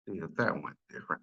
See if that went different.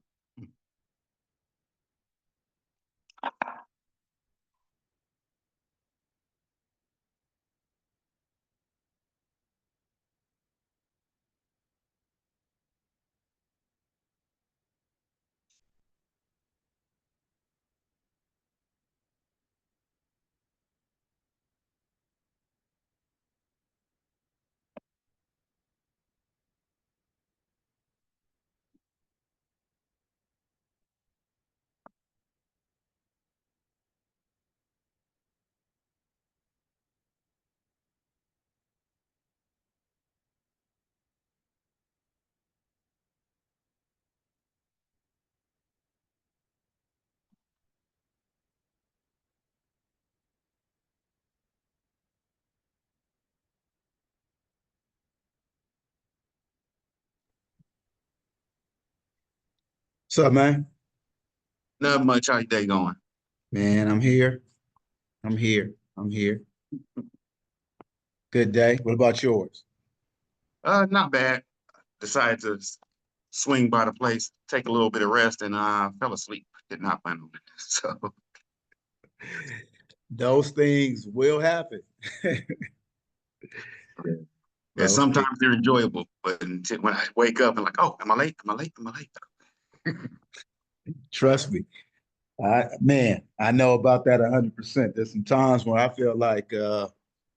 What's up, man? Not much. How your day going? Man, I'm here. I'm here. I'm here. Good day. What about yours? Not bad. Decided to swing by the place, take a little bit of rest, and fell asleep. Did not plan on it. So Those things will happen. yeah, yeah, Those things. sometimes they're enjoyable, but until, when I wake up and like, oh, am I late? Am I late? Am I late? Trust me. I know about that 100%. There's some times where I feel like I'm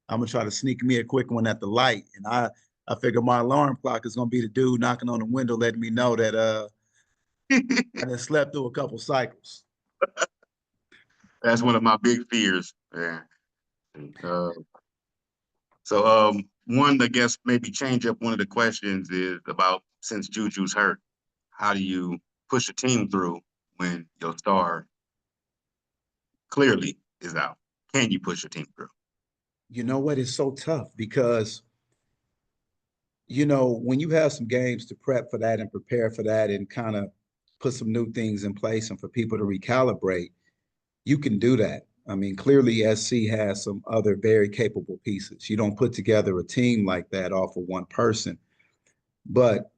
gonna try to sneak me a quick one at the light, and I figure my alarm clock is gonna be the dude knocking on the window, letting me know that I just slept through a couple cycles. That's one of my big fears. Yeah. Uh, so one, I guess maybe change up one of the questions is about since Juju's hurt, how do you push a team through when your star clearly is out? Can you push a team through? You know what? It's so tough because when you have some games to prep for that and prepare for that and kind of put some new things in place and for people to recalibrate, you can do that. I mean, clearly SC has some other very capable pieces. You don't put together a team like that off of one person. But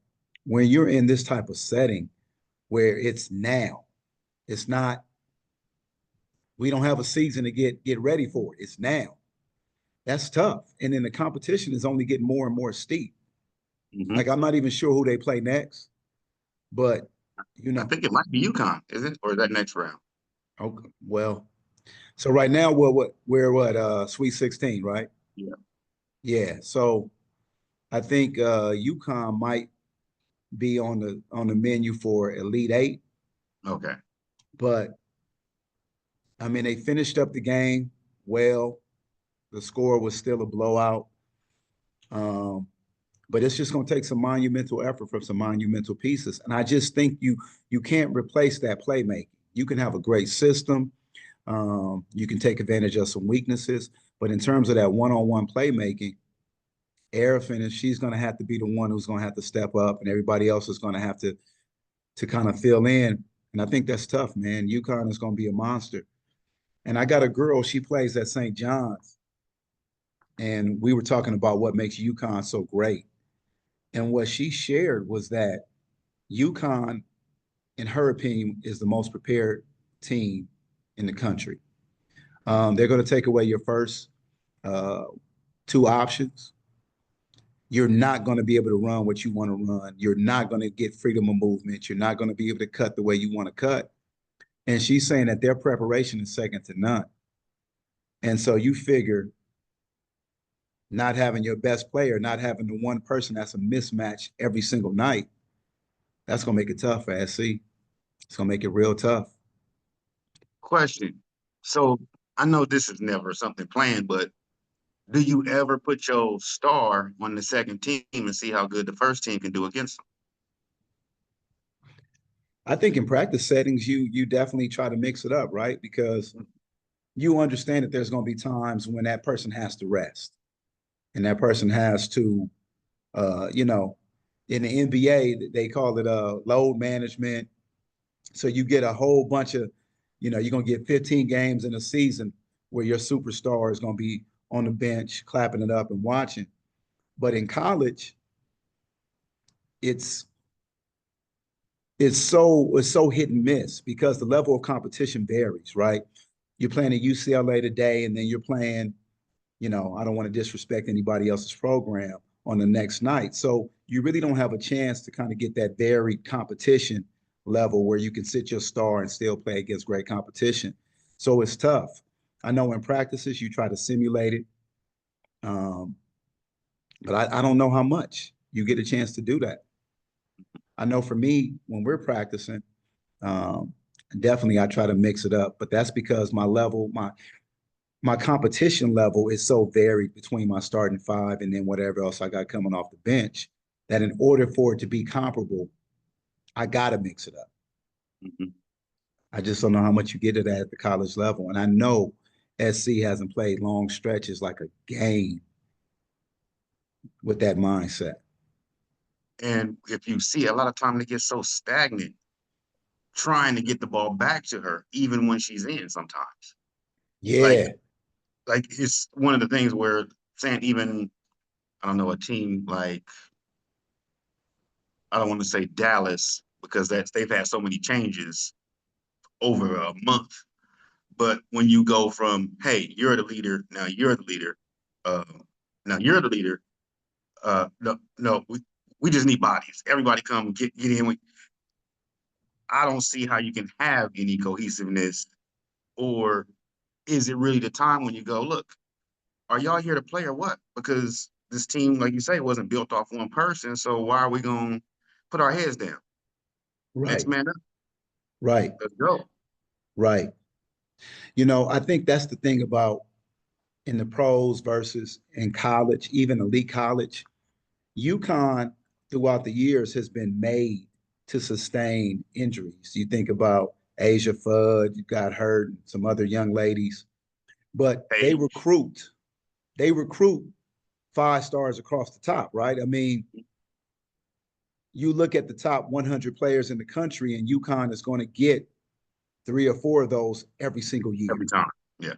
when you're in this type of setting where it's now, it's not, we don't have a season to get ready for it. It's now. That's tough. And then the competition is only getting more and more steep. Hmm. Like I'm not even sure who they play next, but you I know, think it might be UConn, is it? Or is that next round? okay, well, so right now we're what Sweet 16, right? Yeah. Yeah. So I think UConn might be on the menu for Elite Eight, Okay. but I mean they finished up the game well. The score was still a blowout. Um, but it's just going to take some monumental effort from some monumental pieces. And I just think you can't replace that playmaking. You can have a great system. You can take advantage of some weaknesses, but in terms of that one-on-one playmaking, Arafin, and she's going to have to be the one who's going to have to step up, and everybody else is going to have to kind of fill in. And I think that's tough, man. UConn is going to be a monster. And I got a girl; she plays at St. John's, and we were talking about what makes UConn so great. And what she shared was that UConn, in her opinion, is the most prepared team in the country. They're going to take away your first uh, two options. You're not going to be able to run what you want to run. You're not going to get freedom of movement. You're not going to be able to cut the way you want to cut. And she's saying that their preparation is second to none. And so you figure not having your best player, not having the one person that's a mismatch every single night, that's going to make it tough for SC. It's going to make it real tough. Question. So I know this is never something planned, but do you ever put your star on the second team and see how good the first team can do against I think in practice settings, you definitely try to mix it up, right? Because them? you understand that there's going to be times when that person has to rest and that person has to, you know, in the NBA, they call it load management. So you get a whole bunch of, you're going to get 15 games in a season where your superstar is going to be on the bench, clapping it up and watching. But in college, it's it's so hit and miss because the level of competition varies, right? You're playing at UCLA today, and then you're playing, I don't want to disrespect anybody else's program on the next night. So you really don't have a chance to kind of get that varied competition level where you can sit your star and still play against great competition. So it's tough. I know in practices you try to simulate it, um, but I don't know how much you get a chance to do that. I know for me, when we're practicing, um, definitely I try to mix it up, but that's because my competition level is so varied between my starting five and then whatever else I got coming off the bench that in order for it to be comparable, I got to mix it up. Mhm. I just don't know how much you get it at the college level. And I know SC hasn't played long stretches like a game with that mindset. And if you see a lot of time they get so stagnant trying to get the ball back to her, even when she's in sometimes. Like Yeah, like it's one of the things where saying even I don't know, a team like I don't want to say Dallas because they've had so many changes over a month. But when you go from, hey, you're the leader, now you're the leader, uh, now you're the leader, no, no, we just need bodies. Everybody come get in. I don't see how you can have any cohesiveness, or is it really the time when you go, look, are y'all here to play or what? Because this team, like you say, wasn't built off one person. So why are we going to put our heads down? Next right, man up, right, let's go. right. I think that's the thing about in the pros versus in college, even elite college. UConn throughout the years has been made to sustain injuries. You think about Asia Fudd, you got hurt, and some other young ladies, but Hey, they recruit five stars across the top, right? I mean, you look at the top 100 players in the country, and UConn is going to get three or four of those every single year, every time. Yeah.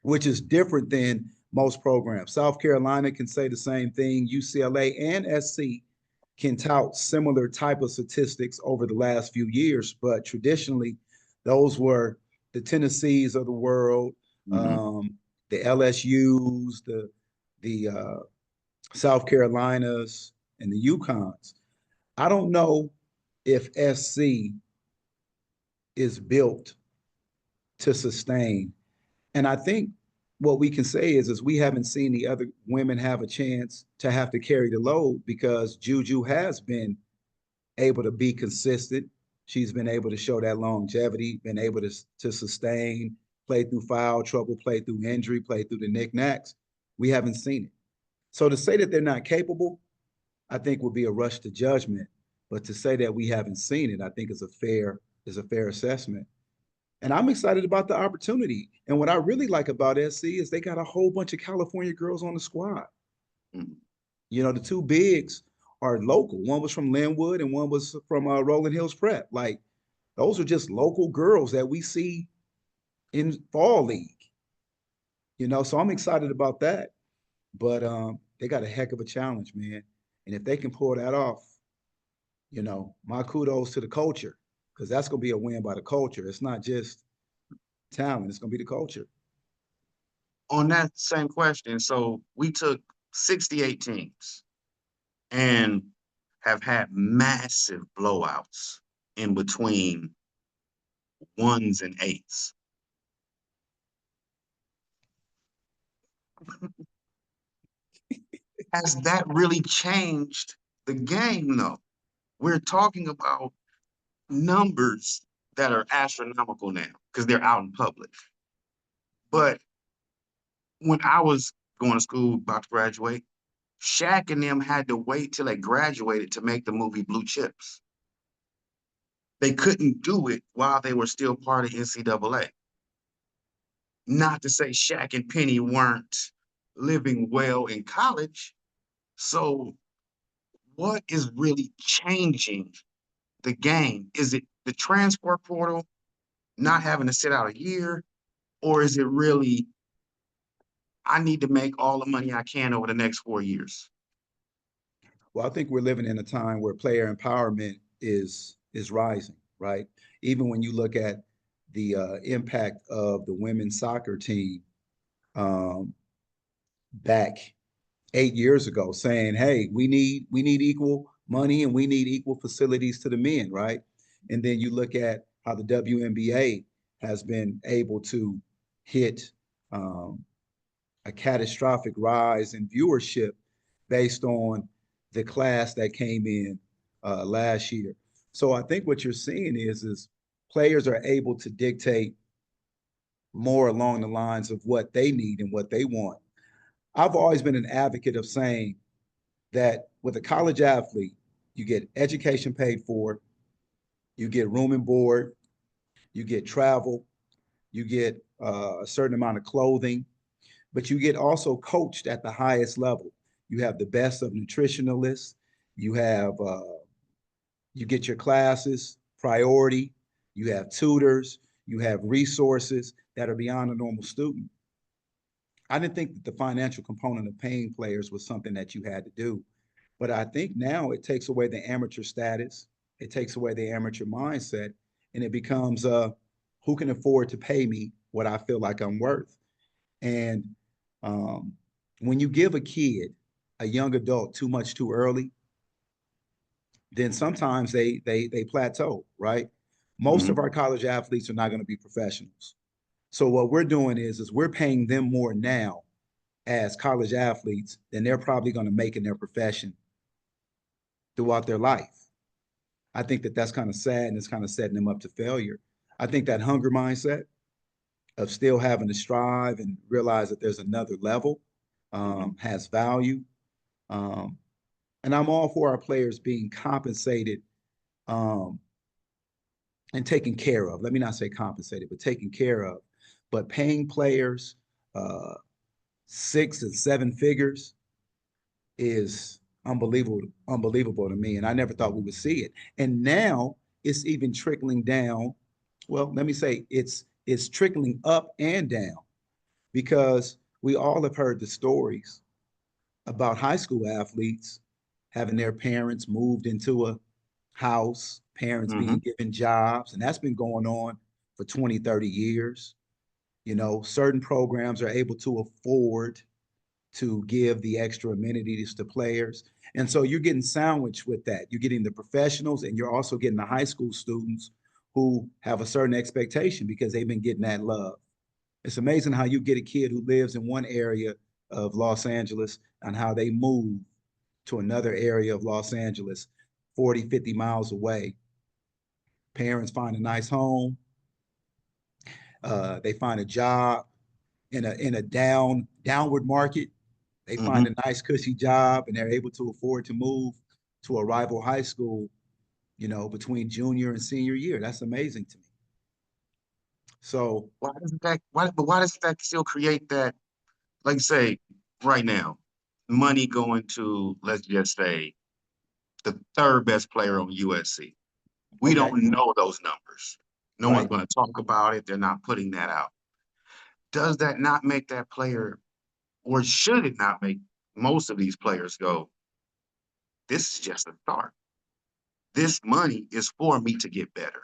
which is different than most programs. South Carolina can say the same thing. UCLA and SC can tout similar type of statistics over the last few years, but traditionally, those were the Tennessees of the world, Hmm. um, the LSU's, the South Carolinas, and the UConns. I don't know if SC is built to sustain. And I think what we can say is we haven't seen the other women have a chance to have to carry the load because Juju has been able to be consistent. She's been able to show that longevity, been able to sustain, play through foul trouble, play through injury, play through the knickknacks. We haven't seen it. So to say that they're not capable, I think would be a rush to judgment. But to say that we haven't seen it, I think is a fair assessment. And I'm excited about the opportunity. And what I really like about SC is they got a whole bunch of California girls on the squad. Hmm. The two bigs are local. One was from Linwood and one was from Rolling Hills Prep. Like those are just local girls that we see in fall league. So I'm excited about that. But they got a heck of a challenge, man. And if they can pull that off, my kudos to the culture because that's going to be a win by the culture. It's not just talent; it's going to be the culture. On that same question, so we took 68 teams and have had massive blowouts in between ones and eights. Has that really changed the game, though? We're talking about numbers that are astronomical now because they're out in public. But when I was going to school, about to graduate, Shaq and them had to wait till they graduated to make the movie Blue Chips. They couldn't do it while they were still part of NCAA. Not to say Shaq and Penny weren't living well in college. So, what is really changing the game? Is it the transfer portal, not having to sit out a year, or is it really I need to make all the money I can over the next 4 years? Well, I think we're living in a time where player empowerment is is rising, right? Even when you look at the impact of the women's soccer team um, back 8 years ago, saying, "Hey, we need equal money and we need equal facilities to the men," right? And then you look at how the WNBA has been able to hit um, a catastrophic rise in viewership based on the class that came in last year. So I think what you're seeing is players are able to dictate more along the lines of what they need and what they want. I've always been an advocate of saying that with a college athlete, you get education paid for, you get room and board, you get travel, you get a certain amount of clothing, but you get also coached at the highest level. You have the best of nutritionalists. You have you get your classes priority. You have tutors. You have resources that are beyond a normal student. I didn't think that the financial component of paying players was something that you had to do, but I think now it takes away the amateur status. It takes away the amateur mindset, and it becomes who can afford to pay me what I feel like I'm worth. And um, when you give a kid, a young adult, too much too early, then sometimes they plateau, right? Most Hmm. of our college athletes are not going to be professionals. So what we're doing is we're paying them more now as college athletes than they're probably going to make in their profession throughout their life. I think that that's kind of sad and it's kind of setting them up to failure. I think that hunger mindset of still having to strive and realize that there's another level Hmm. has value. Um, and I'm all for our players being compensated um, and taken care of. Let me not say compensated, but taken care of. But paying players uh, 6 and 7 figures is unbelievable to me. And I never thought we would see it. And now it's even trickling down. Well, let me say it's trickling up and down because we all have heard the stories about high school athletes having their parents moved into a house, parents being Hmm. given jobs, and that's been going on for 20, 30 years. You know, certain programs are able to afford to give the extra amenities to players. And so you're getting sandwiched with that. You're getting the professionals and you're also getting the high school students who have a certain expectation because they've been getting that love. It's amazing how you get a kid who lives in one area of Los Angeles and how they move to another area of Los Angeles, 40, 50 miles away. Parents find a nice home, they find a job in a downward market. They find Hmm. a nice cushy job and they're able to afford to move to a rival high school, you know, between junior and senior year. That's amazing to me. So, Why doesn't that? Why does that still create that? Like you say, right now, money going to, let's just say, the third best player on USC. We okay, don't know those numbers. No one's right. going to talk about it. They're not putting that out. Does that not make that player, or should it not make most of these players go, this is just a start? This money is for me to get better.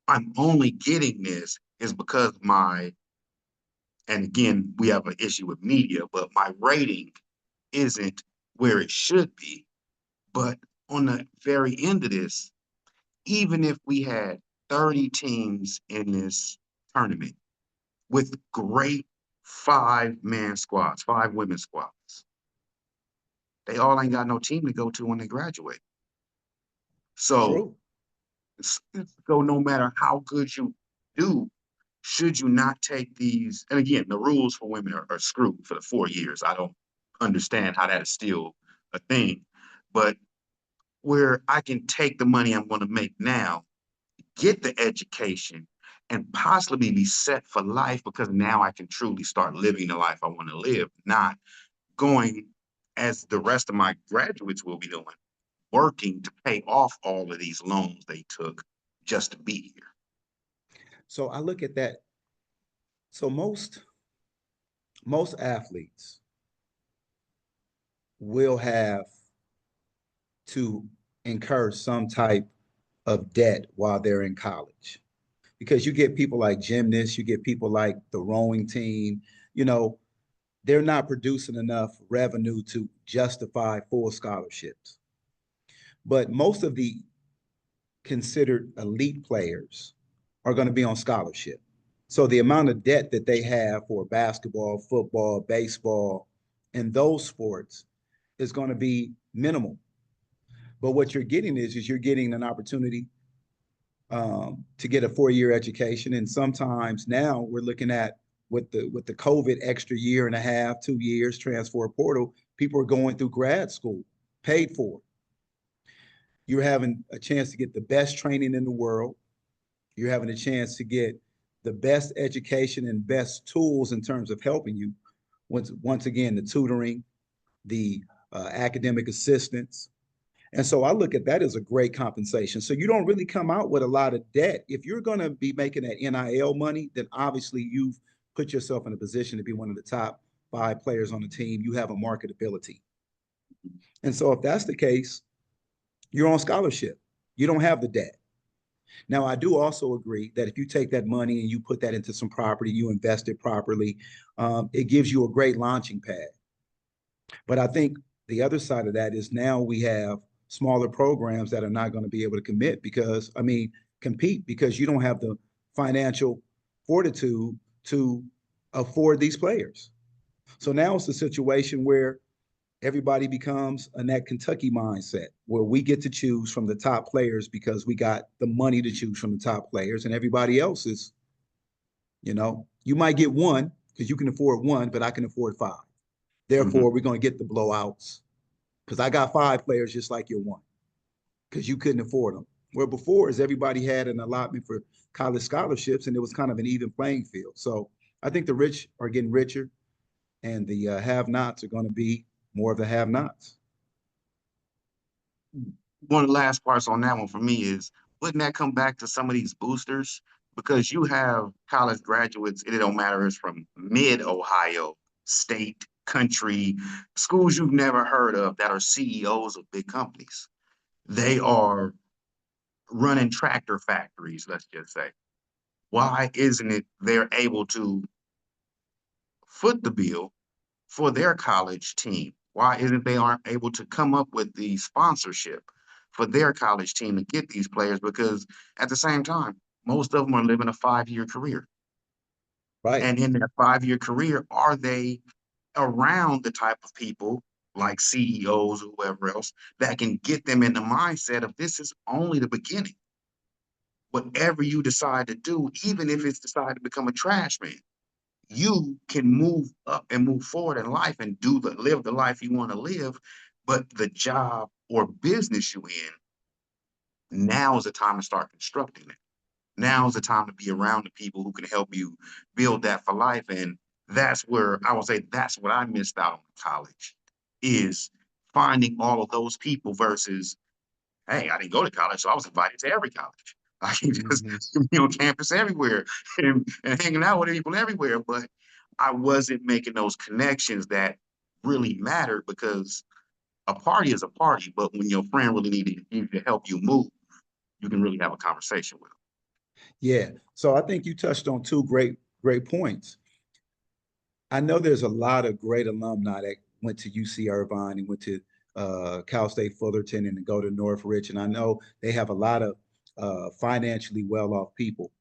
I'm only getting this is because and again, we have an issue with media, but my rating isn't where it should be. But on the very end of this, even if we had 30 teams in this tournament with great 5-man squads, 5 women squads, they all ain't got no team to go to when they graduate. So, True. so no matter how good you do, should you not take these? And again, the rules for women are screwed for the 4 years. I don't understand how that is still a thing. But where I can take the money I'm going to make now, get the education, and possibly be set for life because now I can truly start living the life I want to live, not going as the rest of my graduates will be doing, working to pay off all of these loans they took just to be here. So I look at that. So most athletes will have to incur some type of debt while they're in college. Because you get people like gymnasts, you get people like the rowing team, you know, they're not producing enough revenue to justify full scholarships. But most of the considered elite players are going to be on scholarship. So the amount of debt that they have for basketball, football, baseball, and those sports is going to be minimal. But what you're getting is you're getting an opportunity to get a 4 year education, and sometimes now we're looking at with the COVID extra year and a half, 2 years transfer portal, people are going through grad school paid for. You're having a chance to get the best training in the world. You're having a chance to get the best education and best tools in terms of helping you. Once again, the tutoring, the academic assistance. And so I look at that as a great compensation. So you don't really come out with a lot of debt. If you're going to be making that NIL money, then obviously you've put yourself in a position to be one of the top 5 players on the team. You have a marketability. And so if that's the case, you're on scholarship. You don't have the debt. Now, I do also agree that if you take that money and you put that into some property, you invest it properly, it gives you a great launching pad. But I think the other side of that is now we have smaller programs that are not going to be able to commit because, I mean, compete because you don't have the financial fortitude to afford these players. So now it's a situation where everybody becomes in that Kentucky mindset where we get to choose from the top players because we got the money to choose from the top players, and everybody else is, you might get one because you can afford one, but I can afford 5. Mhm. Therefore, we're going to get the blowouts because I got 5 players just like you're one because you couldn't afford them. Where before is everybody had an allotment for college scholarships and it was kind of an even playing field. So I think the rich are getting richer and the have-nots are going to be more of the have-nots. One of the last parts on that one for me is, wouldn't that come back to some of these boosters? Because you have college graduates, and it don't matter, it's from mid Ohio, state, country, schools you've never heard of that are CEOs of big companies. They are running tractor factories, let's just say. Why isn't it they're able to foot the bill for their college team? Why isn't they aren't able to come up with the sponsorship for their college team to get these players? Because at the same time, most of them are living a 5 year career. Right. And in that 5 year career, are they around the type of people like CEOs or whoever else that can get them in the mindset of this is only the beginning? Whatever you decide to do, even if it's decide to become a trash man, you can move up and move forward in life and live the life you want to live. But the job or business you in, now is the time to start constructing it. Now is the time to be around the people who can help you build that for life. And that's where I would say that's what I missed out on in college is finding all of those people versus, hey, I didn't go to college, so I was invited to every college. I can just Mm-hmm. be on campus everywhere and hanging out with people everywhere. But I wasn't making those connections that really mattered because a party is a party. But when your friend really needed you to help you move, you can really have a conversation with Yeah. So I think you touched on two great points. I know there's a lot of great alumni that went to UC Irvine and went to Cal State Fullerton and go to Northridge. And I know they have a lot of financially well-off people.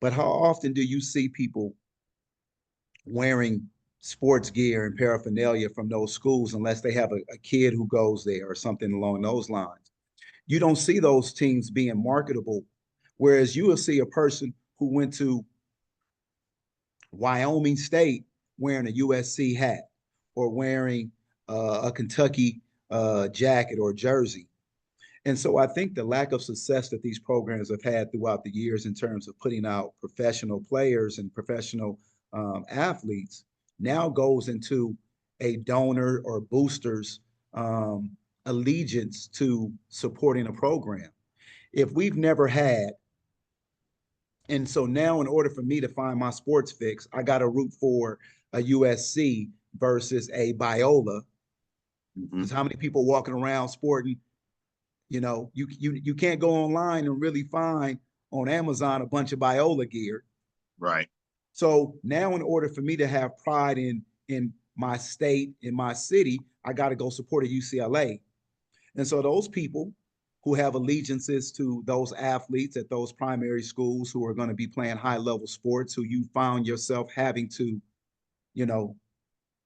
But how often do you see people wearing sports gear and paraphernalia from those schools unless they have a kid who goes there or something along those lines? You don't see those teams being marketable. Whereas you will see a person who went to Wyoming State wearing a USC hat or wearing a Kentucky jacket or jersey. And so I think the lack of success that these programs have had throughout the years in terms of putting out professional players and professional athletes now goes into a donor or booster's allegiance to supporting a program. If we've never had, and so now in order for me to find my sports fix, I got to root for a USC versus a Biola. them. Because how many people walking around sporting You can't go online and really find on Amazon a bunch of Biola gear. Right. So now, in order for me to have pride in my state, in my city, I got to go support a UCLA. And so those people who have allegiances to those athletes at those primary schools who are going to be playing high level sports, who you found yourself having to, you know,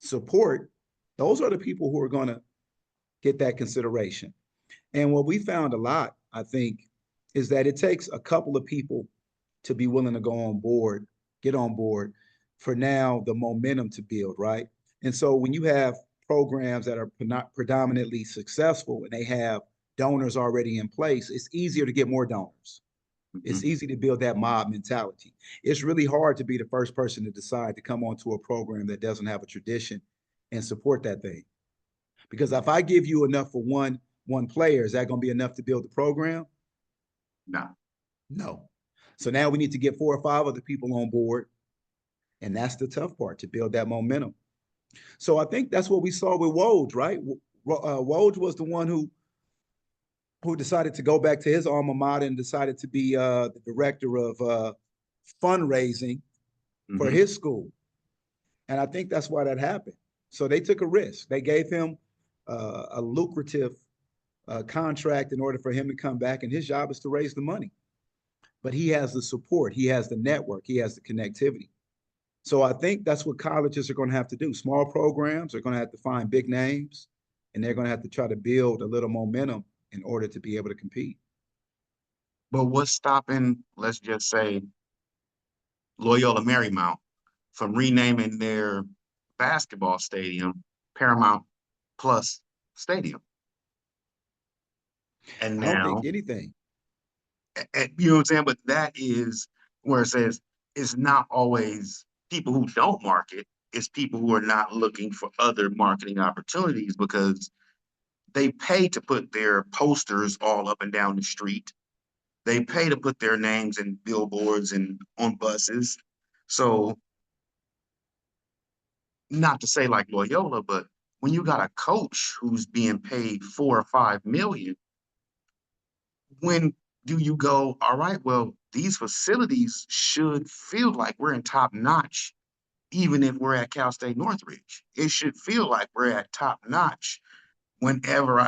support, those are the people who are going to get that consideration. And what we found a lot, I think, is that it takes a couple of people to be willing to go on board, get on board for now the momentum to build, right? And so when you have programs that are predominantly successful and they have donors already in place, it's easier to get more donors. Mhm. It's easy to build that mob mentality. It's really hard to be the first person to decide to come onto a program that doesn't have a tradition and support that thing. Because if I give you enough for one player, is that going to be enough to build the program? No. No. So now we need to get 4 or 5 other people on board, and that's the tough part to build that momentum. So I think that's what we saw with Woj, right? Woj was the one who decided to go back to his alma mater and decided to be the director of fundraising for Hmm. his school, and I think that's why that happened. So they took a risk. They gave him a lucrative contract in order for him to come back, and his job is to raise the money. But he has the support, he has the network, he has the connectivity. So I think that's what colleges are going to have to do. Small programs are going to have to find big names, and they're going to have to try to build a little momentum in order to be able to compete. But what's stopping, let's just say, Loyola Marymount from renaming their basketball stadium Paramount Plus Stadium? And I don't think now, anything. you know what I'm saying? But that is where it says it's not always people who don't market, it's people who are not looking for other marketing opportunities because they pay to put their posters all up and down the street. They pay to put their names in billboards and on buses. So, not to say like Loyola, but when you got a coach who's being paid 4 or 5 million, when do you go, all right, well, these facilities should feel like we're in top notch, even if we're at Cal State Northridge. It should feel like we're at top notch whenever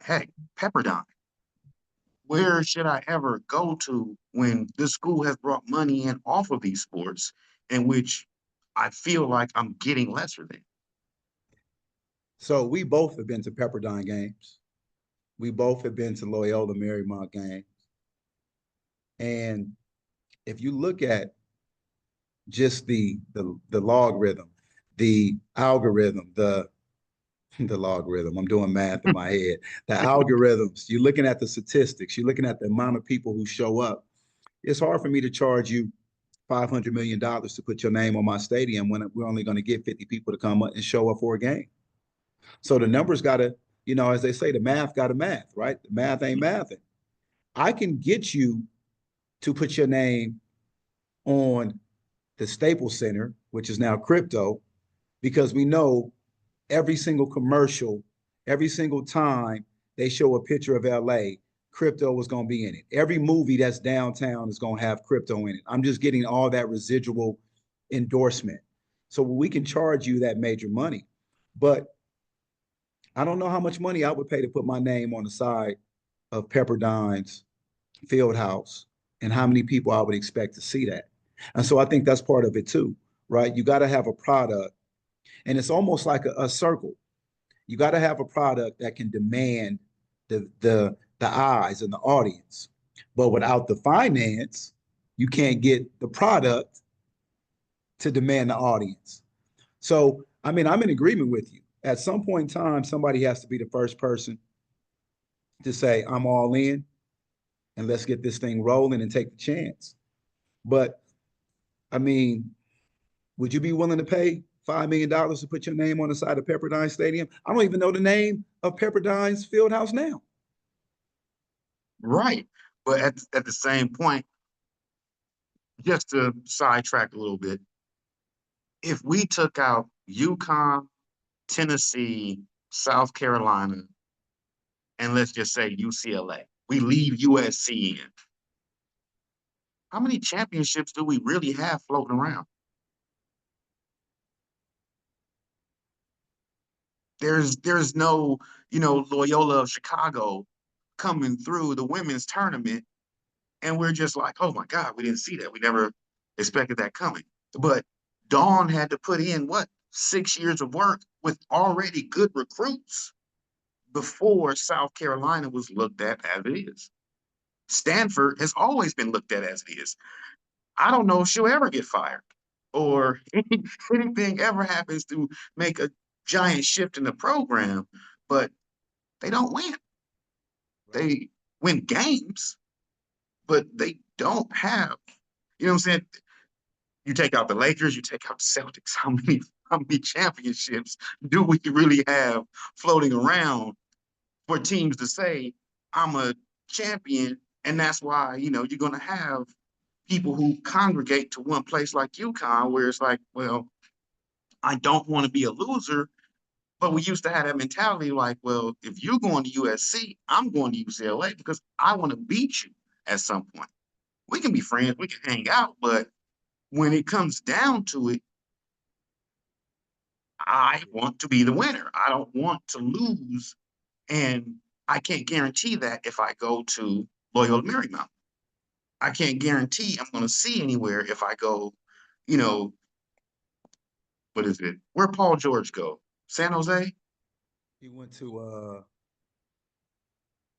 heck, Pepperdine. Where should I ever go to when this school has brought money in off of these sports in which I feel like I'm getting lesser than? So we both have been to Pepperdine games. We both have been to Loyola Marymount games. And if you look at just the logarithm, the algorithm, the logarithm. I'm doing math in my head. The algorithms, you're looking at the statistics, you're looking at the amount of people who show up. It's hard for me to charge you $500 million to put your name on my stadium when we're only going to get 50 people to come up and show up for a game. So the numbers got to, as they say, the math got to math, right? The math ain't mathing. I can get you to put your name on the Staples Center, which is now crypto, because we know every single commercial, every single time they show a picture of LA, crypto is going to be in it. Every movie that's downtown is going to have crypto in it. I'm just getting all that residual endorsement. So we can charge you that major money. But I don't know how much money I would pay to put my name on the side of Pepperdine's field house and how many people I would expect to see that. And so I think that's part of it too, right? You got to have a product, and it's almost like a circle. You got to have a product that can demand the eyes and the audience. But without the finance, you can't get the product to demand the audience. So, I mean, I'm in agreement with you. At some point in time, somebody has to be the first person to say, I'm all in and let's get this thing rolling and take the chance. But I mean, would you be willing to pay $5 million to put your name on the side of Pepperdine Stadium? I don't even know the name of Pepperdine's field house now. Right. But at the same point, just to sidetrack a little bit, if we took out UConn, Tennessee, South Carolina, and let's just say UCLA. We leave USC in. How many championships do we really have floating around? There's no, Loyola of Chicago coming through the women's tournament, and we're just like, oh my God, we didn't see that. We never expected that coming. But Dawn had to put in what, 6 years of work with already good recruits before South Carolina was looked at as it is. Stanford has always been looked at as it is. I don't know if she'll ever get fired or anything ever happens to make a giant shift in the program, but they don't win. Right. They win games, but they don't have, what I'm saying? You take out the Lakers, you take out the Celtics. How many championships do we really have floating around for teams to say, I'm a champion? And that's why, you're gonna have people who congregate to one place like UConn, where it's like, well, I don't want to be a loser. But we used to have that mentality like, well, if you're going to USC, I'm going to UCLA because I want to beat you at some point. We can be friends, we can hang out, but when it comes down to it, I want to be the winner. I don't want to lose. And I can't guarantee that if I go to Loyola Marymount. I can't guarantee I'm going to see anywhere if I go, you know, what is it? Where Paul George go? San Jose? He went to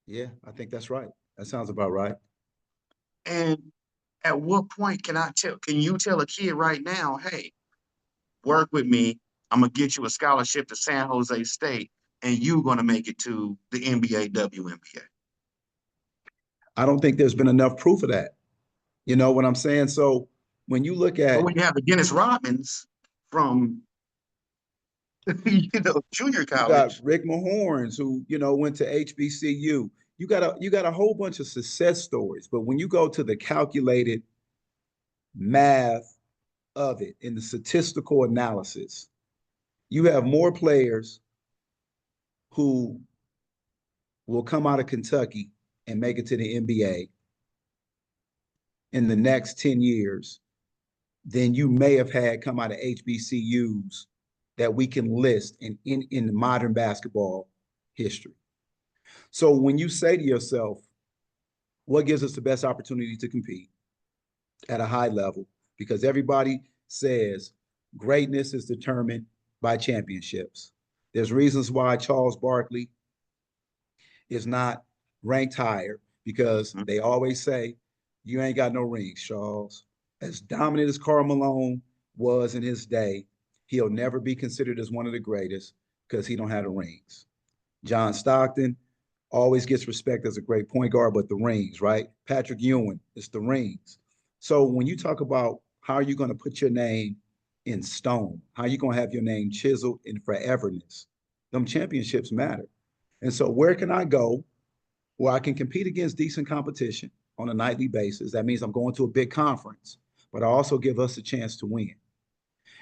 yeah, I think that's right. That sounds about right. And at what point can you tell a kid right now, hey, work with me. I'm gonna get you a scholarship to San Jose State, and you're gonna make it to the NBA, WNBA. I don't think there's been enough proof of that. You know what I'm saying? So when you look But at, when you have the Dennis Rodmans from junior you got college. Rick Mahorns who, went to HBCU. You got a whole bunch of success stories, but when you go to the calculated math of it in the statistical analysis, you have more players who will come out of Kentucky and make it to the NBA in the next 10 years than you may have had come out of HBCUs that we can list in modern basketball history. So when you say to yourself, what gives us the best opportunity to compete at a high level? Because everybody says greatness is determined by championships. There's reasons why Charles Barkley is not ranked higher because Mhm. they always say, you ain't got no rings, Charles. As dominant as Karl Malone was in his day, he'll never be considered as one of the greatest because he don't have the rings. John Stockton always gets respect as a great point guard, but the rings, right? Patrick Ewing, it's the rings. So when you talk about how are you going to put your name in stone, how are you going to have your name chiseled in foreverness, them championships matter. And so where can I go where I can compete against decent competition on a nightly basis? That means I'm going to a big conference, but I also give us a chance to win.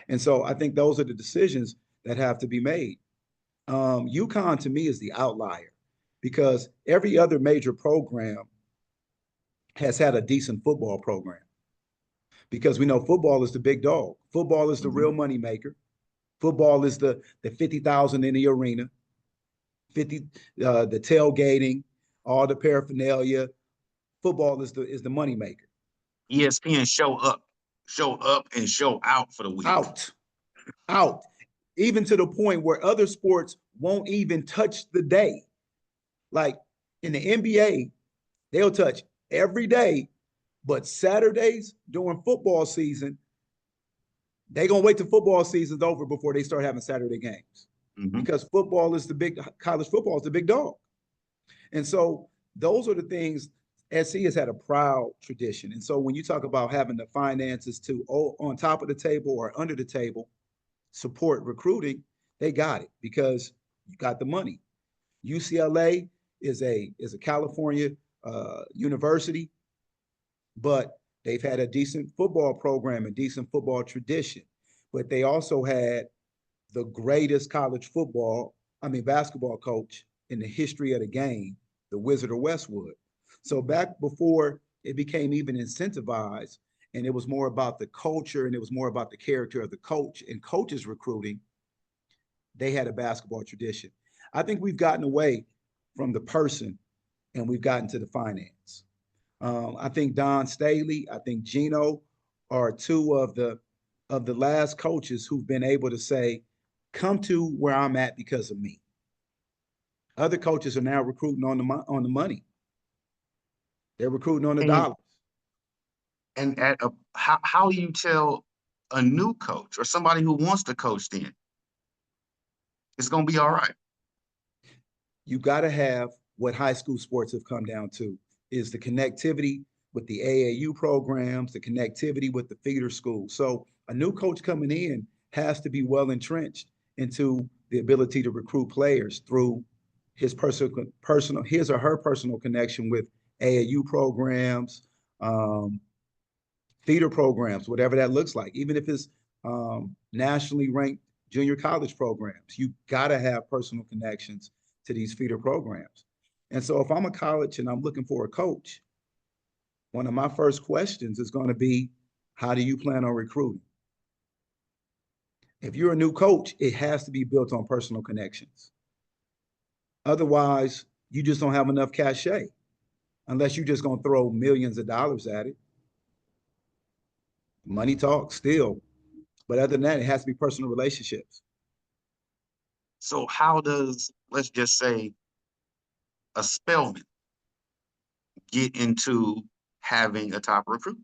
And so I think those are the decisions that have to be made. UConn to me is the outlier because every other major program has had a decent football program because we know football is the big dog. Football is the real Mhm. money maker. Football is the 50,000 in the arena, 50 the tailgating, all the paraphernalia. Football is the money maker. ESPN show up and show out for the week. Out, out, even to the point where other sports won't even touch the day. Like in the NBA, they'll touch every day, but Saturdays during football season, they gonna wait till football season's over before they start having Saturday games Mhm. because football is the big college football is the big dog. And so those are the things SC has had a proud tradition. And so when you talk about having the finances to on top of the table or under the table support recruiting, they got it because you got the money. UCLA is a California university, but they've had a decent football program and decent football tradition. But they also had the greatest college football, I mean basketball coach in the history of the game, the Wizard of Westwood. So back before it became even incentivized, and it was more about the culture and it was more about the character of the coach and coaches recruiting, they had a basketball tradition. I think we've gotten away from the person and we've gotten to the finance. I think Don Staley, I think Gino are two of the last coaches who've been able to say, "Come to where I'm at because of me." Other coaches are now recruiting on the money. They're recruiting on the And dollars. how do you tell a new coach or somebody who wants to coach then it's going to be all right? You got to have what high school sports have come down to is the connectivity with the AAU programs, the connectivity with the feeder schools. So a new coach coming in has to be well entrenched into the ability to recruit players through his or her personal connection with AAU programs, um, feeder programs, whatever that looks like. Even if it's nationally ranked junior college programs, you got to have personal connections to these feeder programs. And so if I'm a college and I'm looking for a coach, one of my first questions is going to be, how do you plan on recruiting? If you're a new coach, it has to be built on personal connections. Otherwise, you just don't have enough cachet unless you're just going to throw millions of dollars at it. Money talks still. But other than that, it has to be personal relationships. So how does, let's just say, a Spellman get into having a top recruit?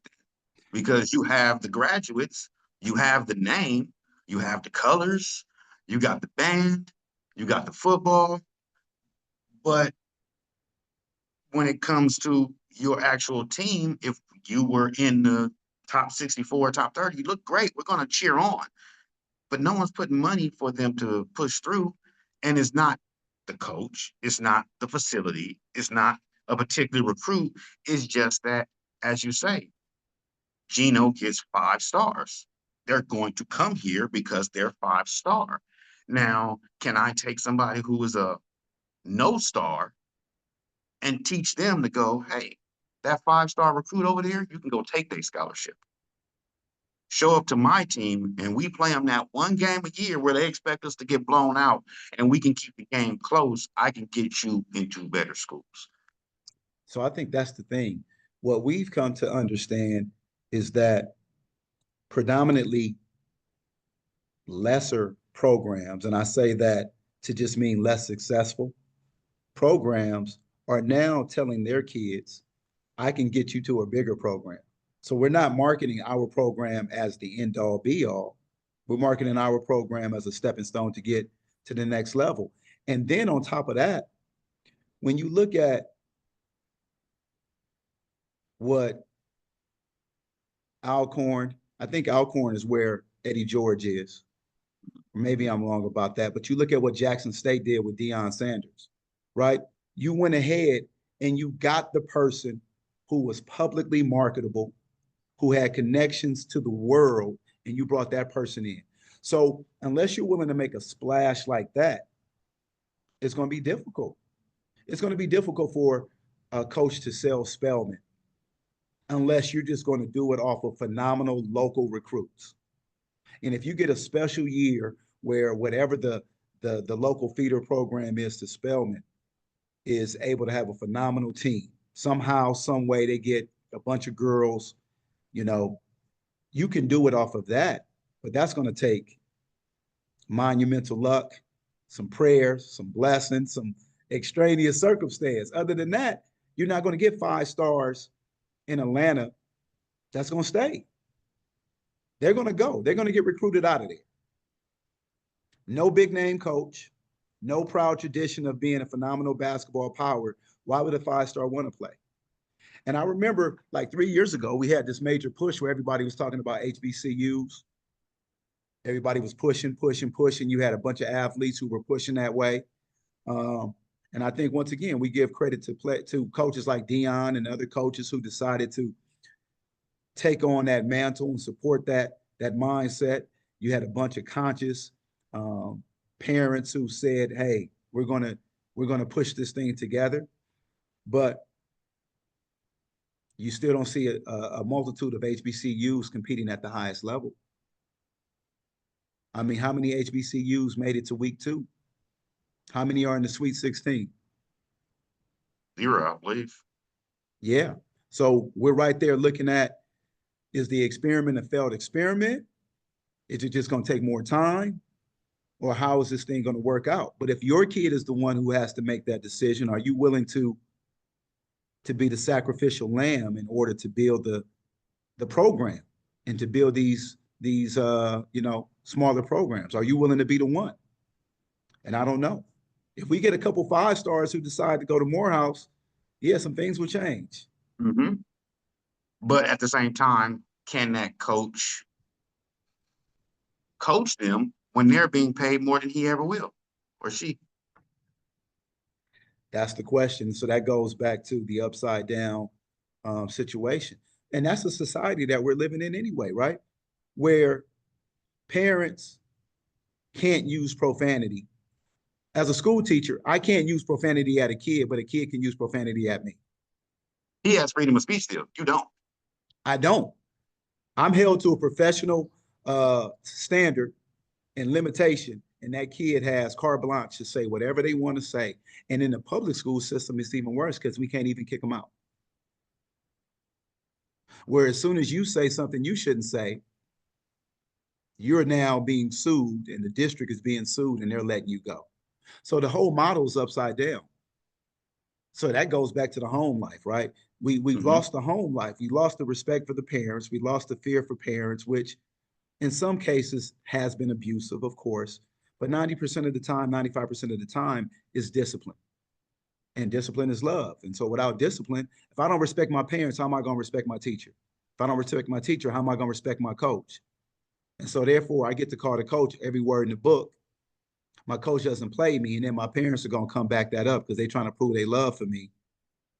Because you have the graduates, you have the name, you have the colors, you got the band, you got the football, but when it comes to your actual team, if you were in the top 64, top 30, you look great. We're going to cheer on. But no one's putting money for them to push through. And it's not the coach, it's not the facility, it's not a particular recruit. It's just that, as you say, Gino gets 5 stars. They're going to come here because they're 5 star. Now, can I take somebody who is a no star and teach them to go, hey, that 5 star recruit over there, you can go take their scholarship. Show up to my team and we play them that one game a year where they expect us to get blown out and we can keep the game close. I can get you into better schools. So I think that's the thing. What we've come to understand is that predominantly lesser programs, and I say that to just mean less successful programs, are now telling their kids, I can get you to a bigger program. So we're not marketing our program as the end all be all. We're marketing our program as a stepping stone to get to the next level. And then on top of that, when you look at what Alcorn, I think Alcorn is where Eddie George is. Maybe I'm wrong about that, but you look at what Jackson State did with Deion Sanders, right? You went ahead and you got the person who was publicly marketable, who had connections to the world, and you brought that person in. So unless you're willing to make a splash like that, it's going to be difficult. It's going to be difficult for a coach to sell Spellman unless you're just going to do it off of phenomenal local recruits. And if you get a special year where whatever the local feeder program is to Spellman is able to have a phenomenal team, somehow, some way they get a bunch of girls, you know, you can do it off of that, but that's going to take monumental luck, some prayers, some blessings, some extraneous circumstance. Other than that, you're not going to get 5 stars in Atlanta that's going to stay. They're going to go. They're going to get recruited out of there. No big name coach, no proud tradition of being a phenomenal basketball power. Why would a 5 star want to play? And I remember like 3 years ago, we had this major push where everybody was talking about HBCUs. Everybody was pushing, pushing, pushing. You had a bunch of athletes who were pushing that way. Um, and I think once again, we give credit to coaches like Dion and other coaches who decided to take on that mantle and support that mindset. You had a bunch of conscious um, parents who said, "Hey, we're going to We're going to push this thing together. But you still don't see a multitude of HBCUs competing at the highest level. I mean, how many HBCUs made it to week 2? How many are in the Sweet 16? 0, I believe. Yeah. So we're right there looking at, is the experiment a failed experiment? Is it just going to take more time? Or how is this thing going to work out? But if your kid is the one who has to make that decision, are you willing to be the sacrificial lamb in order to build the program and to build these smaller programs? Are you willing to be the one? And I don't know. If we get a couple 5 stars who decide to go to Morehouse, yeah, some things will change. Hmm. But at the same time, can that coach them when they're being paid more than he ever will, or she? That's the question. So that goes back to the upside down situation. And that's a society that we're living in anyway, right? Where parents can't use profanity. As a school teacher, I can't use profanity at a kid, but a kid can use profanity at me. He has freedom of speech still. You don't. I don't. I'm held to a professional standard and limitation, and that kid has carte blanche to say whatever they want to say. And in the public school system, it's even worse because we can't even kick them out. Where as soon as you say something you shouldn't say, you're now being sued, and the district is being sued, and they're letting you go. So the whole model is upside down. So that goes back to the home life, right? We've Hmm. lost the home life. We lost the respect for the parents. We lost the fear for parents, which in some cases has been abusive, of course. But 90% of the time, 95% of the time is discipline. And discipline is love. And so without discipline, if I don't respect my parents, how am I going to respect my teacher? If I don't respect my teacher, how am I going to respect my coach? And so therefore, I get to call the coach every word in the book. My coach doesn't play me, and then my parents are going to come back that up because they're trying to prove they love for me,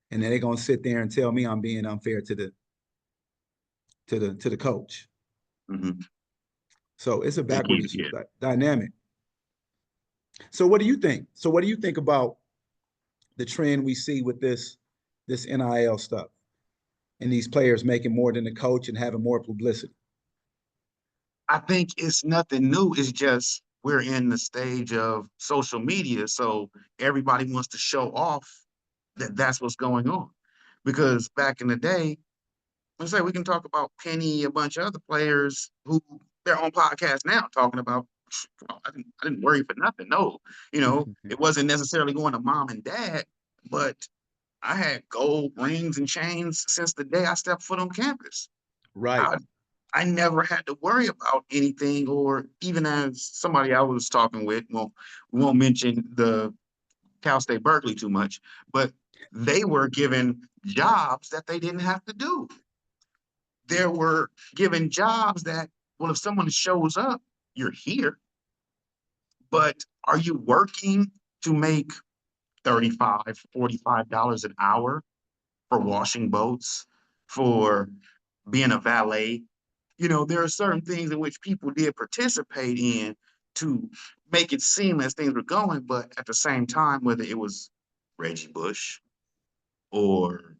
and then they're going to sit there and tell me I'm being unfair to the coach. Hmm. So it's a They keep backwards it. dynamic. So what do you think? So what do you think about the trend we see with this NIL stuff and these players making more than the coach and having more publicity? I think it's nothing new. It's just we're in the stage of social media, so everybody wants to show off that that's what's going on. Because back in the day, let's say we can talk about Penny, a bunch of other players who they're on podcasts now talking about. I didn't worry for nothing. No, it wasn't necessarily going to mom and dad, but I had gold rings and chains since the day I stepped foot on campus. Right. I I never had to worry about anything, or even as somebody I was talking with, well, we won't mention the Cal State Berkeley too much, but they were given jobs that they didn't have to do. There were given jobs that, well, if someone shows up, you're here, but are you working to make 35, $45 an hour for washing boats, for being a valet? There are certain things in which people did participate in to make it seem as things were going, but at the same time, whether it was Reggie Bush or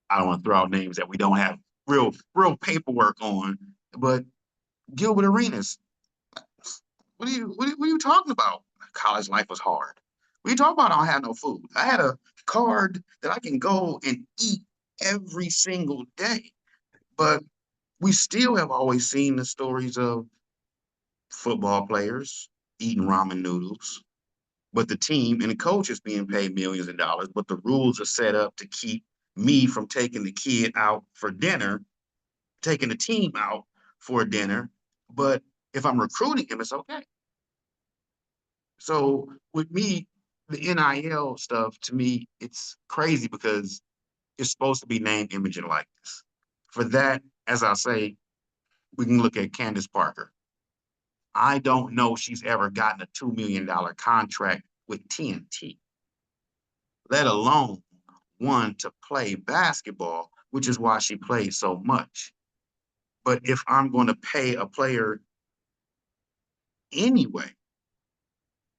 I don't want to throw out names that we don't have real paperwork on, but Gilbert Arenas, what are you talking about? College life was hard. What are you talking about? I don't have no food. I had a card that I can go and eat every single day. But we still have always seen the stories of football players eating ramen noodles, but the team and the coach is being paid millions of dollars, but the rules are set up to keep me from taking the kid out for dinner, taking the team out for dinner. But if I'm recruiting him, it's okay. So with me, the NIL stuff to me, it's crazy because it's supposed to be name, image, and likeness. For that, as I say, we can look at Candace Parker. I don't know she's ever gotten a $2 million contract with TNT, let alone one to play basketball, which is why she plays so much. But if I'm going to pay a player anyway,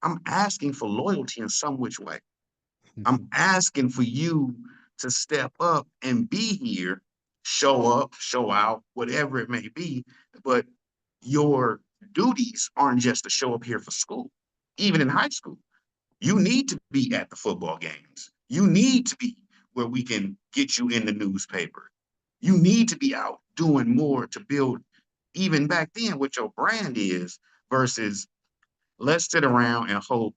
I'm asking for loyalty in some which way. I'm Mhm. asking for you to step up and be here, show up, show out, whatever it may be. But your duties aren't just to show up here for school, even in high school. You need to be at the football games. You need to be where we can get you in the newspaper. You need to be out doing more to build, even back then, what your brand is versus let's sit around and hope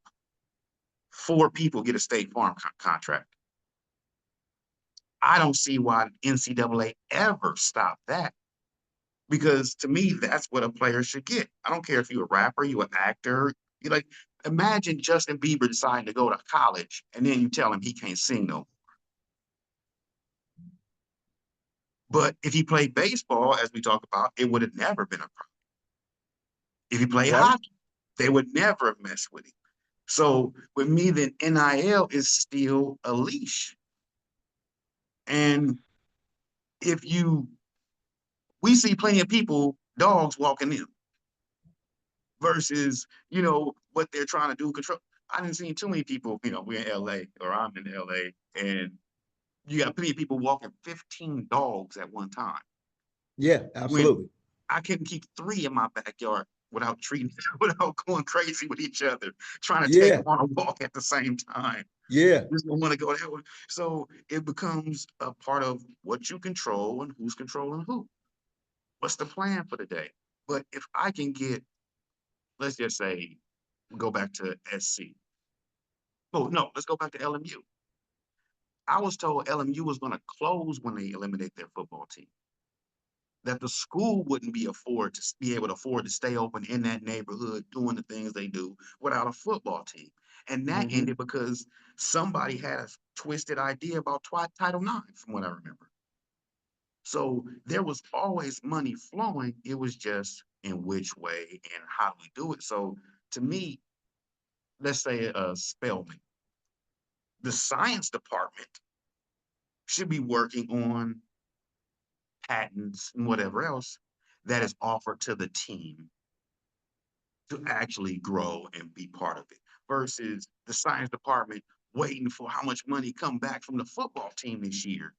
four people get a State Farm contract. I don't see why NCAA ever stopped that because to me, that's what a player should get. I don't care if you're a rapper, you're an actor. You like imagine Justin Bieber deciding to go to college and then you tell him he can't sing no. But if he played baseball, as we talk about, it would have never been a problem. If he played Right? hockey, they would never have messed with him. So with me, then NIL is still a leash. And if you, we see plenty of people, dogs walking in versus, what they're trying to do, control. I didn't see too many people, we're in LA or I'm in LA and you got plenty of people walking 15 dogs at one time. Yeah, When absolutely. I couldn't keep three in my backyard without treating, without going crazy with each other, trying to take Yeah, them on a walk at the same time. yeah, Just don't want to go that way. So it becomes a part of what you control and who's controlling who. What's the plan for the day? But if I can get, let's just say, go back to SC. Oh, no, let's go back to LMU. I was told LMU was going to close when they eliminate their football team. That the school wouldn't be able to afford to stay open in that neighborhood doing the things they do without a football team. And that hmm ended because somebody had a twisted idea about Title IX, from what I remember. So there was always money flowing. It was just in which way and how do we do it. So to me, let's say Spelman, the science department should be working on patents and whatever else that is offered to the team to actually grow and be part of it versus the science department waiting for how much money come back from the football team this year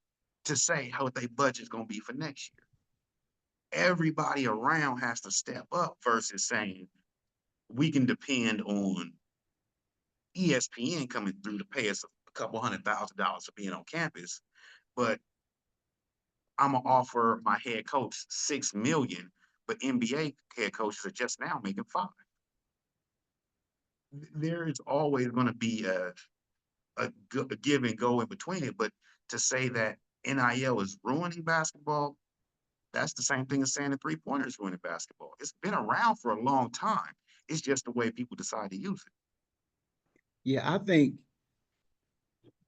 to say how their budget's going to be for next year. Everybody around has to step up versus saying we can depend on ESPN coming through to pay us a couple $100,000 for being on campus, but I'm gonna offer my head coach 6 million, but NBA head coaches are just now making 5. There is always going to be a give and go in between it, but to say that NIL is ruining basketball, that's the same thing as saying the 3 pointers ruining basketball. It's been around for a long time. It's just the way people decide to use it. yeah. I think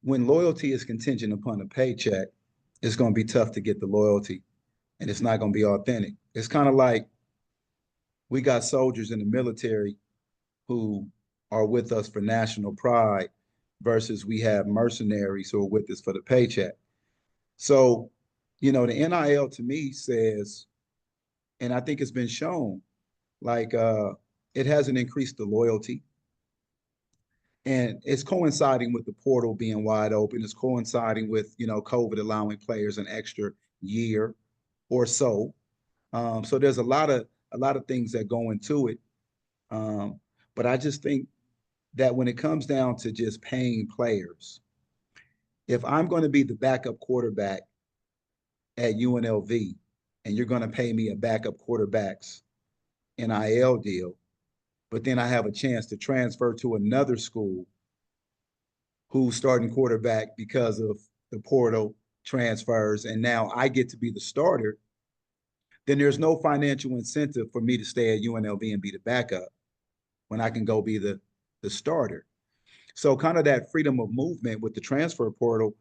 when loyalty is contingent upon a paycheck, it's going to be tough to get the loyalty, and it's not going to be authentic. It's kind of like we got soldiers in the military who are with us for national pride versus we have mercenaries who are with us for the paycheck. So, the NIL to me says, and I think it's been shown, like it hasn't increased the loyalty. And it's coinciding with the portal being wide open. It's coinciding with, COVID allowing players an extra year or so. So there's a lot of things that go into it. Um, but I just think that when it comes down to just paying players, if I'm going to be the backup quarterback at UNLV and you're going to pay me a backup quarterback's NIL deal, but then I have a chance to transfer to another school who's starting quarterback because of the portal transfers, and now I get to be the starter, then there's no financial incentive for me to stay at UNLV and be the backup when I can go be the starter. So kind of that freedom of movement with the transfer portal,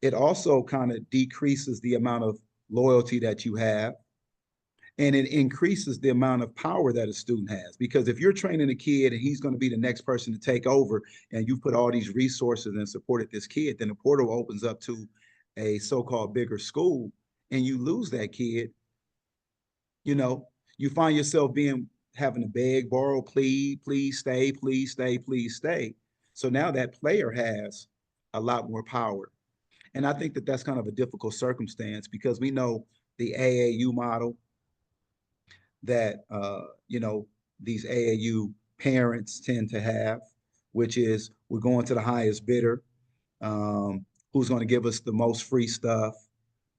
it also kind of decreases the amount of loyalty that you have, and it increases the amount of power that a student has. Because if you're training a kid and he's going to be the next person to take over, and you've put all these resources and supported this kid, then the portal opens up to a so-called bigger school, and you lose that kid, you know, you find yourself being having to beg, borrow, plead, please stay, please stay, please stay. So now that player has a lot more power. And I think that that's kind of a difficult circumstance because we know the AAU model that these AAU parents tend to have, which is we're going to the highest bidder, um, who's going to give us the most free stuff,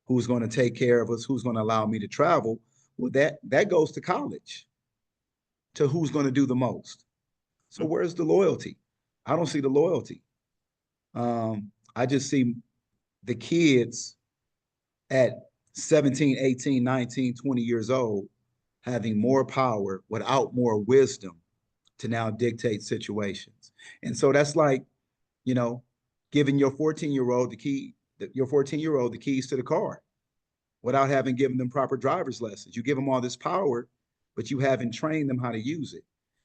who's going to take care of us, who's going to allow me to travel. Well, that goes to college, to who's going to do the most. So where's the loyalty? I don't see the loyalty. I just see the kids at 17, 18, 19, 20 years old having more power without more wisdom to now dictate situations. And so that's like, you know, giving your 14-year-old the keys to the car without having given them proper driver's lessons. You give them all this power, but you haven't trained them how to use it.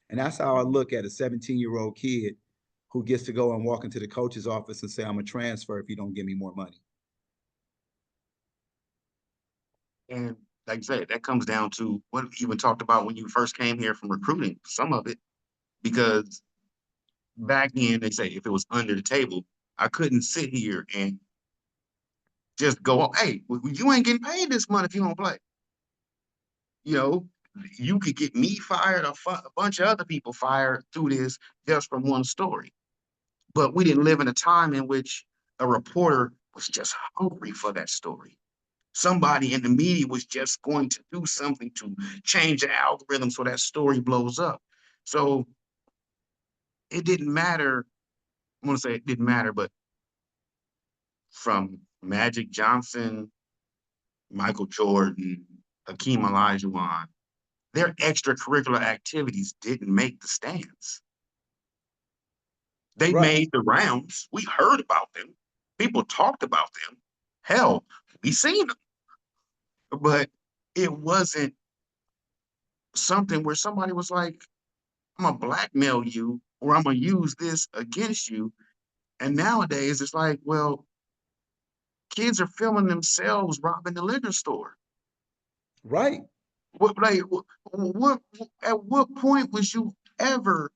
And that's how I look at a 17-year-old kid who gets to go and walk into the coach's office and say, I'm a transfer if you don't give me more money. And like I said, that comes down to what you even talked about when you first came here from recruiting, some of it, because back then they say if it was under the table, I couldn't sit here and just go, hey, you ain't getting paid this month if you don't play. You know, you could get me fired or a bunch of other people fired through this just from one story. But we didn't live in a time in which a reporter was just hungry for that story. Somebody in the media was just going to do something to change the algorithm so that story blows up. So it didn't matter. I'm going to say it didn't matter, but from Magic Johnson, Michael Jordan, Hakeem Olajuwon, their extracurricular activities didn't make the stands. They Right. made the rounds. We heard about them. People talked about them. Hell, we seen them. But it wasn't something where somebody was like, I'm gonna blackmail you or I'm gonna use this against you. And nowadays it's like, well, kids are filming themselves robbing the liquor store. Right. What at what point was you ever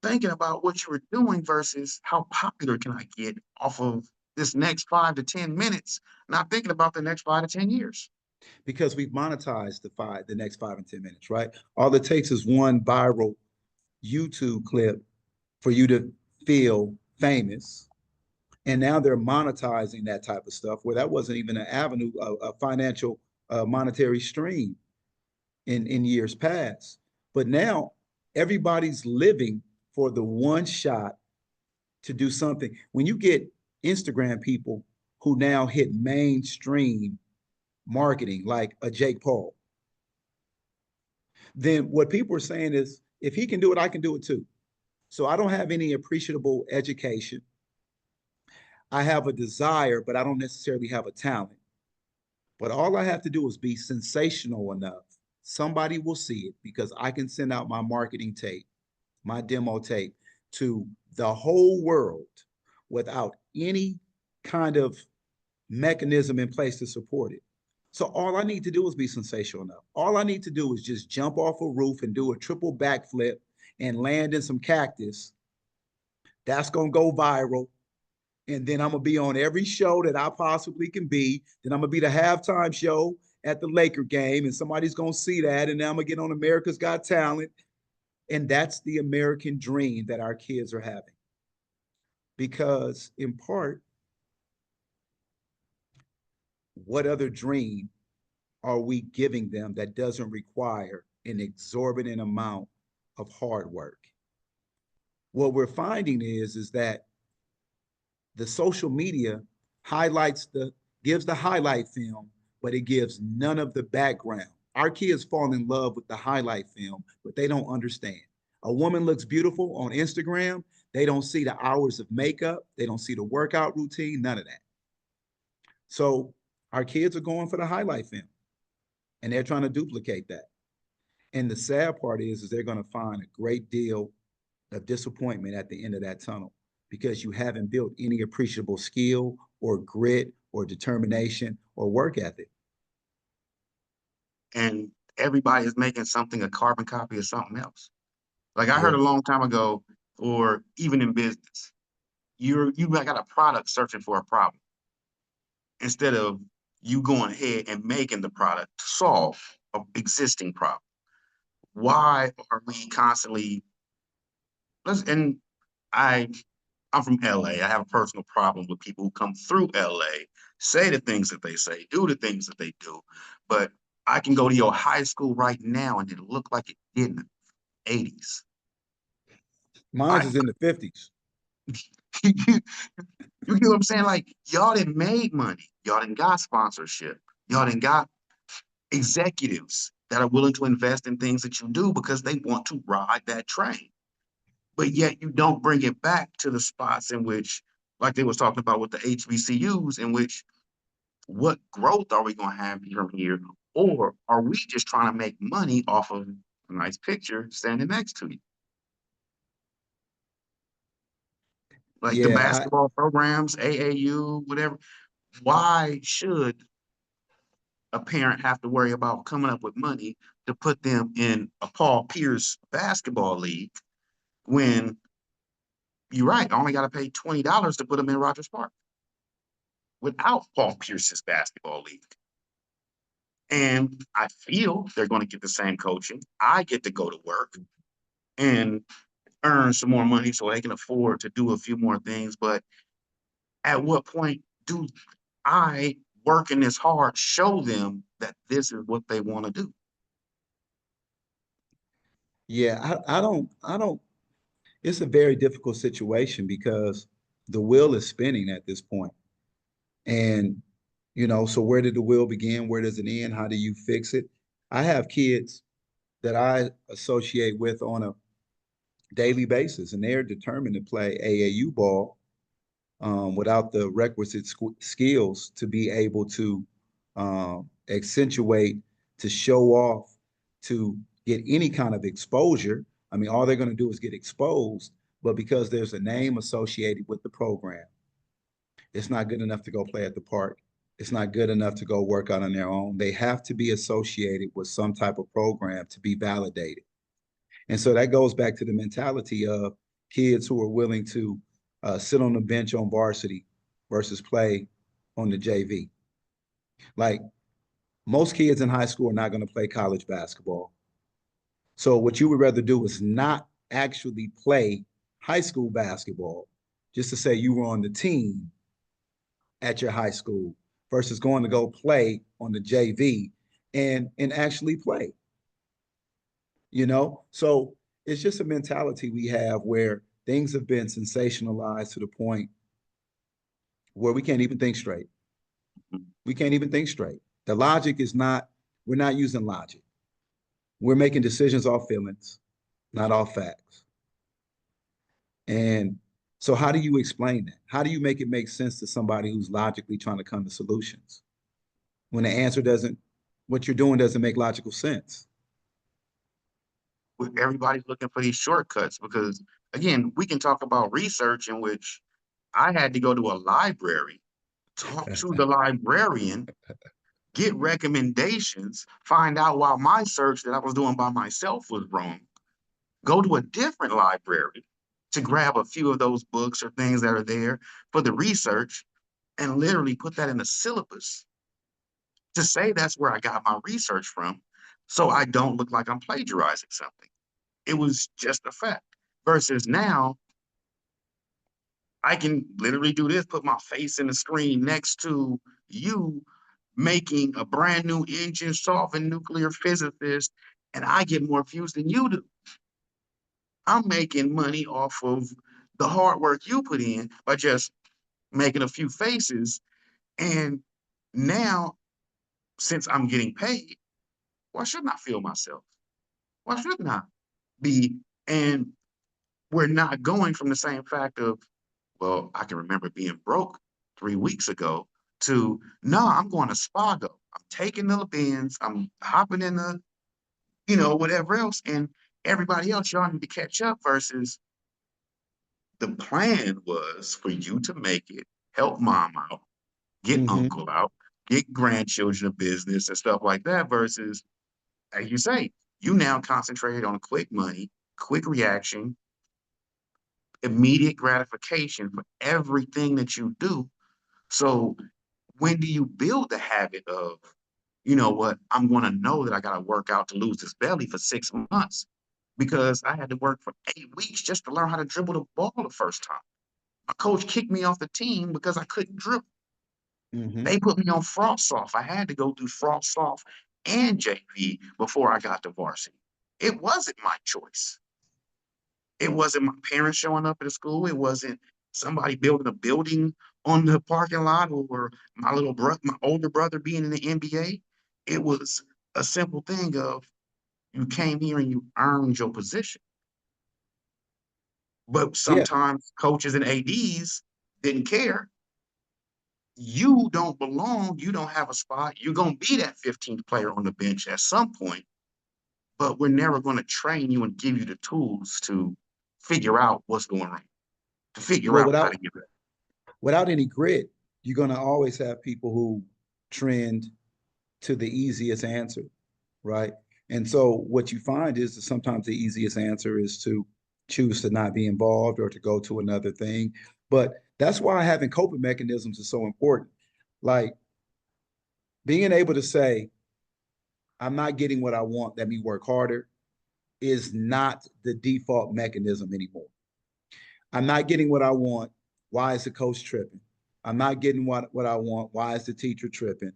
thinking about what you were doing versus how popular can I get off of this next 5 to 10 minutes, not thinking about the next 5 to 10 years. Because we've monetized the next 5 and 10 minutes, right? All it takes is one viral YouTube clip for you to feel famous. And now they're monetizing that type of stuff where that wasn't even an avenue, a financial, monetary stream in years past. But now everybody's living for the one shot to do something. When you get Instagram people who now hit mainstream marketing, like a Jake Paul, then what people are saying is, if he can do it, I can do it too. So I don't have any appreciable education. I have a desire, but I don't necessarily have a talent. But all I have to do is be sensational enough. Somebody will see it because I can send out my marketing tape, my demo tape to the whole world without any kind of mechanism in place to support it. So all I need to do is be sensational enough. All I need to do is just jump off a roof and do a triple backflip and land in some cactus. That's going to go viral. And then I'm going to be on every show that I possibly can be. Then I'm going to be the halftime show at the Laker game, and somebody's going to see that. And then I'm going to get on America's Got Talent. And that's the American dream that our kids are having. Because in part, what other dream are we giving them that doesn't require an exorbitant amount of hard work? What we're finding is that the social media highlights the gives the highlight film, but it gives none of the background. Our kids fall in love with the highlight film, but they don't understand. A woman looks beautiful on Instagram. They don't see the hours of makeup. They don't see the workout routine, none of that. So our kids are going for the highlight film and they're trying to duplicate that. And the sad part is they're going to find a great deal of disappointment at the end of that tunnel because you haven't built any appreciable skill or grit or determination or work ethic. And everybody is making something a carbon copy of something else. Like I heard Yeah. a long time ago, or even in business, you got a product searching for a problem instead of you going ahead and making the product to solve an existing problem. Why are we constantly and I I'm from LA. I have a personal problem with people who come through LA, say the things that they say, do the things that they do. But I can go to your high school right now and it'll look like it did in the 80s. Mine's I is in the 50s. you get what I'm saying? Like y'all didn't made money. Y'all didn't got sponsorship. Y'all didn't got executives that are willing to invest in things that you do because they want to ride that train. But yet you don't bring it back to the spots in which, like they was talking about with the HBCUs, in which what growth are we going to have from here? Or are we just trying to make money off of a nice picture standing next to you? Like the Yeah, basketball programs, AAU, whatever. Why should a parent have to worry about coming up with money to put them in a Paul Pierce basketball league when you're right, I only got to pay $20 to put them in Rogers Park without Paul Pierce's basketball league? And I feel they're going to get the same coaching. I get to go to work and earn some more money so they can afford to do a few more things. But at what point do I, working this hard, show them that this is what they want to do? yeah. I don't. It's a very difficult situation because the wheel is spinning at this point. And, so where did the wheel begin? Where does it end? How do you fix it? I have kids that I associate with on a daily basis, and they're determined to play AAU ball without the requisite skills to be able to accentuate, to show off, to get any kind of exposure. I mean, all they're going to do is get exposed, but because there's a name associated with the program, it's not good enough to go play at the park. It's not good enough to go work out on their own. They have to be associated with some type of program to be validated. And so that goes back to the mentality of kids who are willing to sit on the bench on varsity versus play on the JV. Like most kids in high school are not going to play college basketball. So what you would rather do is not actually play high school basketball, just to say you were on the team at your high school versus going to go play on the JV and actually play. So it's just a mentality we have where things have been sensationalized to the point where we can't even think straight. We can't even think straight. The logic is not, we're not using logic. We're making decisions off feelings, not off facts. And so how do you explain that? How do you make it make sense to somebody who's logically trying to come to solutions when the answer doesn't, what you're doing doesn't make logical sense? Everybody's looking for these shortcuts because, again, we can talk about research in which I had to go to a library, talk to the librarian, get recommendations, find out why my search that I was doing by myself was wrong, go to a different library to grab a few of those books or things that are there for the research and literally put that in the syllabus to say that's where I got my research from so I don't look like I'm plagiarizing something. It was just a fact. Versus now, I can literally do this, put my face in the screen next to you making a brand new engine, solving nuclear physicist, and I get more views than you do. I'm making money off of the hard work you put in by just making a few faces. And now, since I'm getting paid, why shouldn't I feel myself? Why shouldn't I be? And we're not going from the same fact of, well, I can remember being broke 3 weeks ago to, no, I'm going to Spago. I'm taking the bins, I'm hopping in the, whatever else. And everybody else, y'all need to catch up versus the plan was for you to make it, help mom out, get Mm-hmm. uncle out, get grandchildren a business and stuff like that versus as you say, you now concentrated on quick money, quick reaction, immediate gratification for everything that you do. So when do you build the habit of, you know what, I'm going to know that I got to work out to lose this belly for 6 months because I had to work for 8 weeks just to learn how to dribble the ball the first time. My coach kicked me off the team because I couldn't dribble. Hmm. They put me on frost off. I had to go through frost off and JV before I got to varsity. It wasn't my choice. It wasn't my parents showing up at the school. It wasn't somebody building a building on the parking lot or my little brother, my older brother being in the NBA. It was a simple thing of you came here and you earned your position. But Yeah. sometimes coaches and ADs didn't care. You don't belong. You don't have a spot. You're going to be that 15th player on the bench at some point, but we're never going to train you and give you the tools to figure out what's going on, to figure Well, out how to get better. without any grit, you're going to always have people who trend to the easiest answer, right? And so what you find is that sometimes the easiest answer is to choose to not be involved or to go to another thing. But that's why having coping mechanisms is so important. Like being able to say, I'm not getting what I want, let me work harder, is not the default mechanism anymore. I'm not getting what I want. Why is the coach tripping? I'm not getting what I want. Why is the teacher tripping?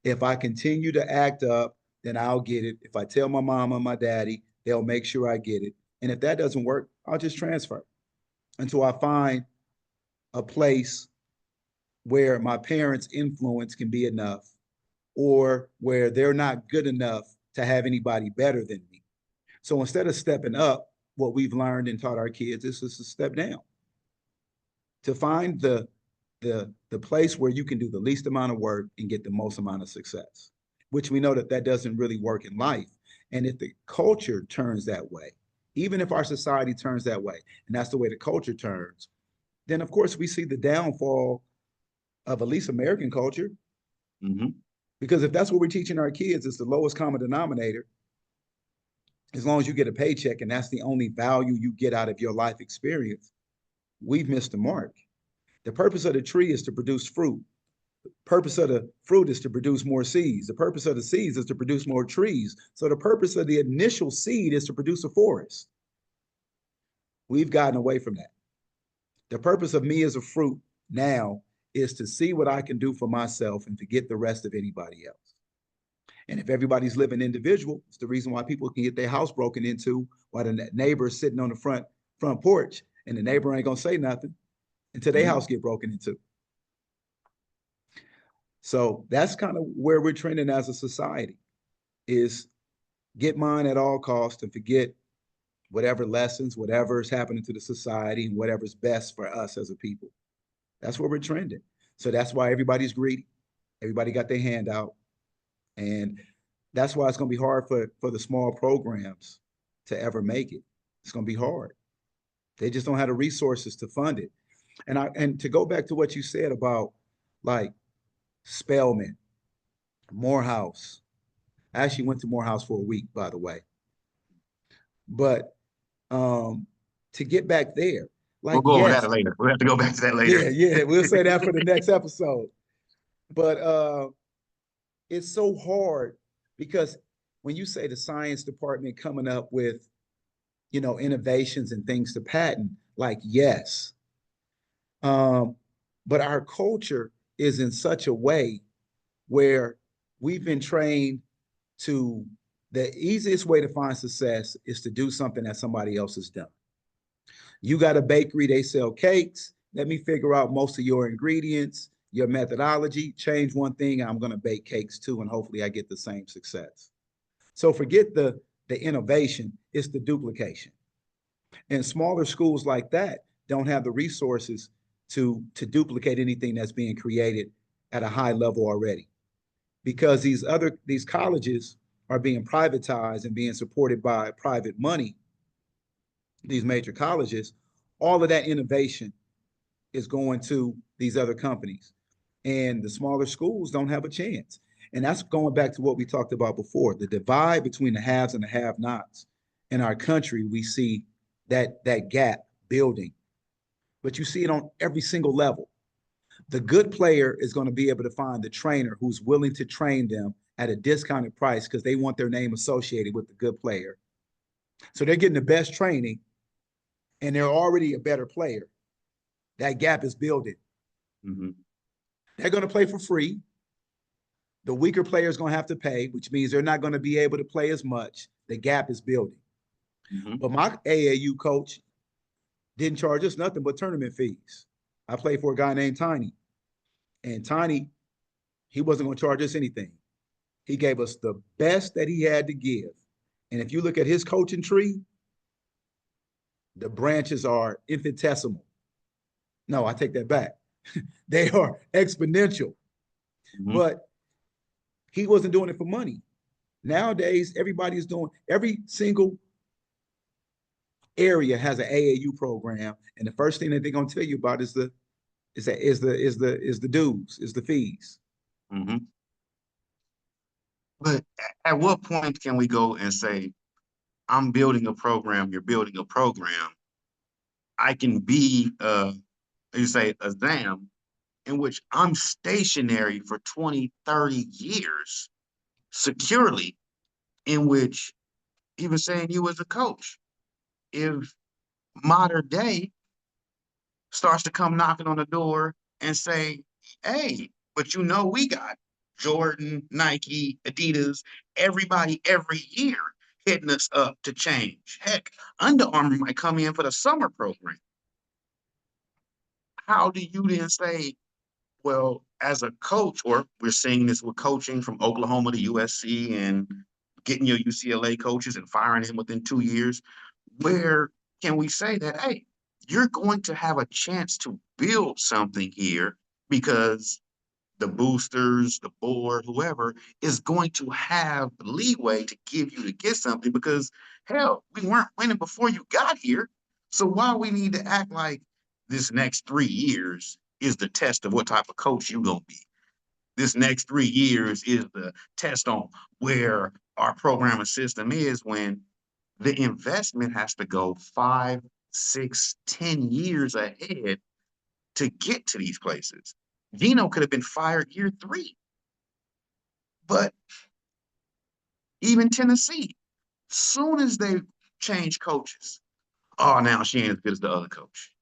If I continue to act up, then I'll get it. If I tell my mama, my daddy, they'll make sure I get it. And if that doesn't work, I'll just transfer until I find a place where my parents' influence can be enough or where they're not good enough to have anybody better than me. So instead of stepping up, what we've learned and taught our kids is to step down, to find the place where you can do the least amount of work and get the most amount of success, which we know that that doesn't really work in life. And if the culture turns that way, even if our society turns that way, and that's the way the culture turns, then of course we see the downfall of at least American culture. Mm-hmm. Because if that's what we're teaching our kids, it's the lowest common denominator. As long as you get a paycheck and that's the only value you get out of your life experience, we've missed the mark. The purpose of the tree is to produce fruit. The purpose of the fruit is to produce more seeds. The purpose of the seeds is to produce more trees. So the purpose of the initial seed is to produce a forest. We've gotten away from that. The purpose of me as a fruit now is to see what I can do for myself and forget the rest of anybody else. And if everybody's living individual, it's the reason why people can get their house broken into while the neighbor is sitting on the front porch and the neighbor ain't gonna say nothing until their Mm-hmm. house get broken into. So that's kind of where we're trending as a society is get mine at all costs and forget whatever lessons, whatever is happening to the society and whatever's best for us as a people. That's where we're trending. So that's why everybody's greedy. Everybody got their hand out. And that's why it's going to be hard for the small programs to ever make it. It's going to be hard. They just don't have the resources to fund it. And to go back to what you said about like Spelman, Morehouse. I actually went to Morehouse for a week, by the way. But um, to get back there, We'll like go over that yes, later. We'll have to go back to that later. yeah, we'll say that for the next episode. But it's so hard because when you say the science department coming up with innovations and things to patent, like yes, um, but our culture is in such a way where we've been trained to the easiest way to find success is to do something that somebody else has done. You got a bakery, they sell cakes. Let me figure out most of your ingredients, your methodology, change one thing, I'm going to bake cakes too, and hopefully I get the same success. So forget the innovation, it's the duplication. And smaller schools like that don't have the resources to duplicate anything that's being created at a high level already because these colleges are being privatized and being supported by private money, these major colleges. All of that innovation is going to these other companies, and the smaller schools don't have a chance. And that's going back to what we talked about before, the divide between the haves and the have-nots. In our country, we see that gap building, but you see it on every single level. The good player is going to be able to find the trainer who's willing to train them at a discounted price because they want their name associated with the good player. So they're getting the best training and they're already a better player. That gap is building. Mm-hmm. They're going to play for free. The weaker player is going to have to pay, which means they're not going to be able to play as much. The gap is building. Mm-hmm. But my AAU coach didn't charge us nothing but tournament fees. I played for a guy named Tiny, and Tiny, he wasn't going to charge us anything. He gave us the best that he had to give. And if you look at his coaching tree, the branches are infinitesimal. No, I take that back. They are exponential. Mm-hmm. But he wasn't doing it for money. Nowadays, everybody's doing every single area has an AAU program, and the first thing that they're gonna tell you about is the dues, is the fees. Mm-hmm. But at what point can we go and say, I'm building a program, you're building a program. I can be, you say, a ZAM in which I'm stationary for 20, 30 years securely, in which even saying you as a coach, if modern day starts to come knocking on the door and say, hey, but you know, we got Jordan, Nike, Adidas, everybody every year hitting us up to change. Heck, Under Armour might come in for the summer program. How do you then say, well, as a coach, or we're seeing this with coaching from Oklahoma to USC and getting your UCLA coaches and firing them within 2 years, where can we say that, hey, you're going to have a chance to build something here because the boosters, the board, whoever is going to have leeway to give you to get something because hell, we weren't winning before you got here. So why we need to act like this next 3 years is the test of what type of coach you're gonna be. This next 3 years is the test on where our programming system is when the investment has to go 5, 6, 10 years ahead to get to these places. Dino could have been fired year 3, but even Tennessee, soon as they change coaches, oh, now she ain't as good as the other coach.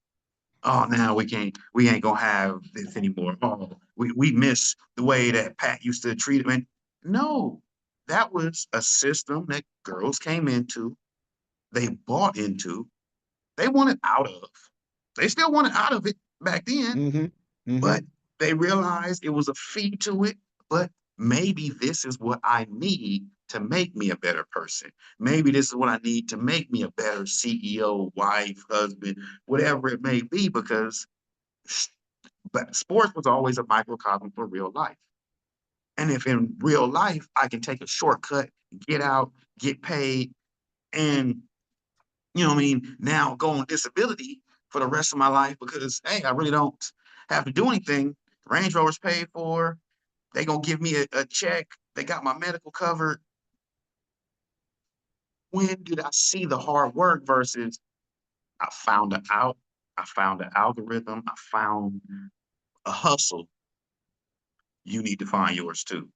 Oh, now we ain't gonna have this anymore. Oh, we miss the way that Pat used to treat him. And no, that was a system that girls came into, they bought into, they wanted out of. They still wanted out of it back then, Mm-hmm. Mm-hmm. but they realized it was a fee to it. But maybe this is what I need to make me a better person. Maybe this is what I need to make me a better CEO, wife, husband, whatever it may be, because but sports was always a microcosm for real life. And if in real life I can take a shortcut, get out, get paid, and you know what I mean, now go on disability for the rest of my life because hey, I really don't have to do anything. Range Rover's paid for, they gonna give me a check, they got my medical covered. When did I see the hard work versus I found an algorithm, I found a hustle. You need to find yours too.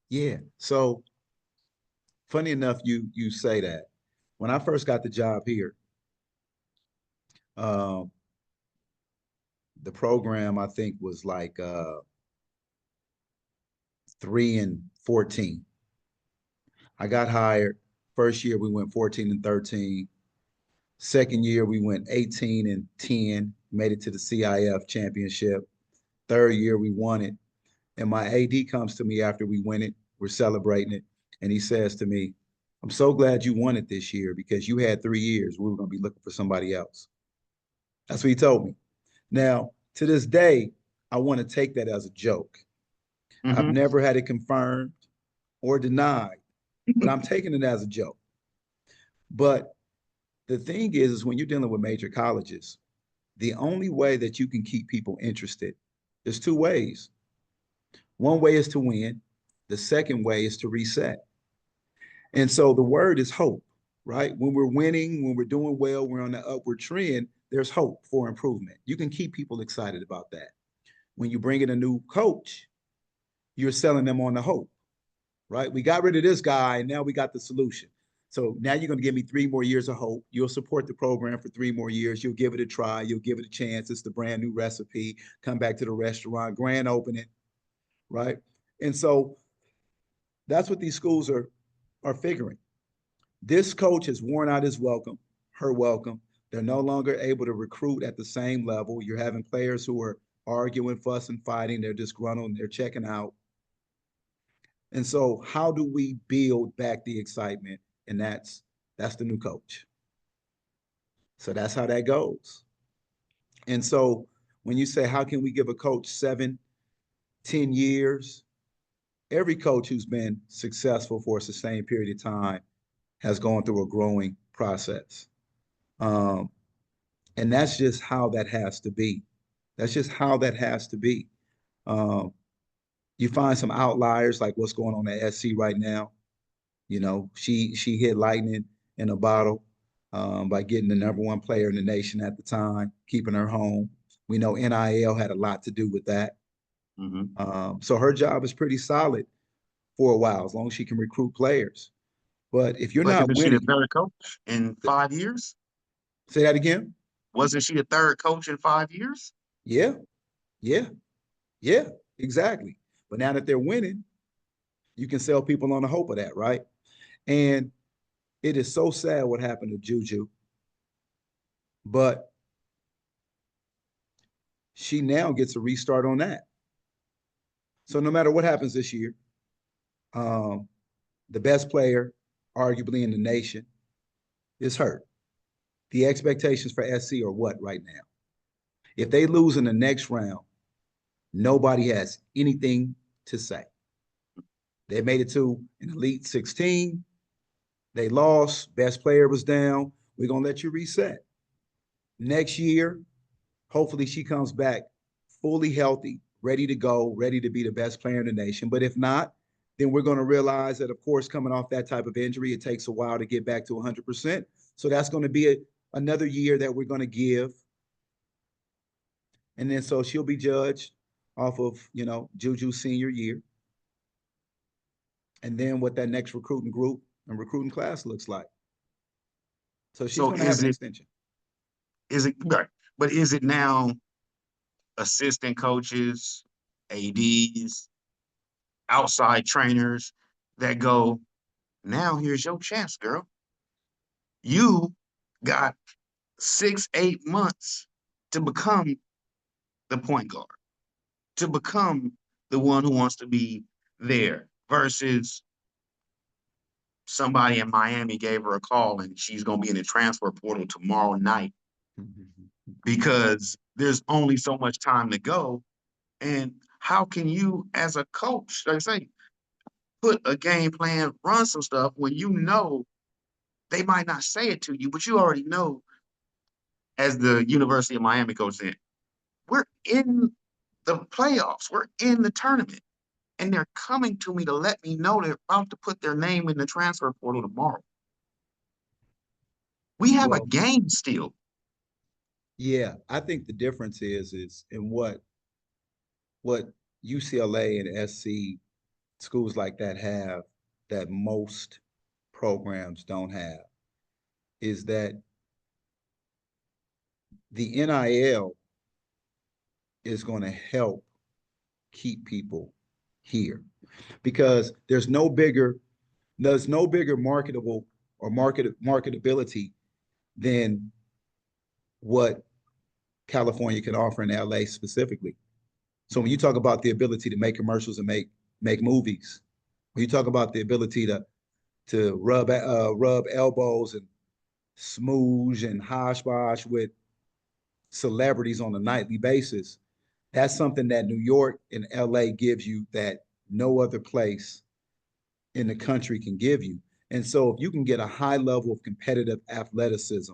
Yeah. So funny enough, you say that. When I first got the job here, um, the program I think was like 3-14. I got hired. First year we went 14-13. Second year we went 18-10, made it to the CIF championship. Third year we won it. And my AD comes to me after we win it. We're celebrating it. And he says to me, I'm so glad you won it this year because you had 3 years. We were going to be looking for somebody else. That's what he told me. Now, to this day, I want to take that as a joke. I've Mm-hmm. never had it confirmed or denied, but I'm taking it as a joke. But the thing is when you're dealing with major colleges, the only way that you can keep people interested is two ways. One way is to win. The second way is to reset. And so the word is hope, right? When we're winning, when we're doing well, we're on the upward trend, there's hope for improvement. You can keep people excited about that. When you bring in a new coach, you're selling them on the hope, right? We got rid of this guy, and now we got the solution. So now you're going to give me 3 more years of hope. You'll support the program for 3 more years. You'll give it a try. You'll give it a chance. It's the brand new recipe. Come back to the restaurant, grand opening, right? And so that's what these schools are figuring. This coach has worn out his welcome, her welcome. They're no longer able to recruit at the same level. You're having players who are arguing, fussing, fighting. They're disgruntled and they're checking out. And so, how do we build back the excitement? And that's the new coach. So that's how that goes. And so, when you say how can we give a coach 7, 10 years, every coach who's been successful for a sustained period of time has gone through a growing process. Um, and that's just how that has to be. That's just how that has to be. Um, you find some outliers like what's going on at SC right now. You know, she hit lightning in a bottle by getting the number one player in the nation at the time, keeping her home. We know NIL had a lot to do with that. Mm-hmm. So her job is pretty solid for a while, as long as she can recruit players. But if you're But not isn't she the winning, third coach in 5 years? say that again. Wasn't she the third coach in 5 years? Yeah, yeah, yeah, exactly. But now that they're winning, you can sell people on the hope of that, right? And it is so sad what happened to Juju, but she now gets a restart on that. So no matter what happens this year, um, the best player, arguably in the nation, is hurt. The expectations for SC are what right now? If they lose in the next round, nobody has anything to say. They made it to an Elite 16. They lost. Best player was down. We're going to let you reset. Next year, hopefully she comes back fully healthy, ready to go, ready to be the best player in the nation. But if not, then we're going to realize that, of course, coming off that type of injury, it takes a while to get back to 100%. So that's going to be another year that we're going to give. And then so she'll be judged off of, Juju's senior year. And then what that next recruiting group and recruiting class looks like. So she's So going to have is an it extension. right? But is it now assistant coaches, ADs, outside trainers that go, now here's your chance, girl. You got 6, 8 months to become the point guard, to become the one who wants to be there versus somebody in Miami gave her a call and she's going to be in the transfer portal tomorrow night because there's only so much time to go. And how can you, as a coach, like I say, put a game plan, run some stuff when you know they might not say it to you, but you already know, as the University of Miami coach said, we're in the playoffs, we're in the tournament, and they're coming to me to let me know they're about to put their name in the transfer portal tomorrow. We have a Well, game still. yeah, I think the difference is in what UCLA and SC schools like that have that most programs don't have is that the NIL is going to help keep people here because there's no bigger marketable or marketability than what California can offer in LA specifically. So when you talk about the ability to make commercials and make movies, when you talk about the ability to rub elbows and smooge and hosh bosh with celebrities on a nightly basis, that's something that New York and LA gives you that no other place in the country can give you. And so if you can get a high level of competitive athleticism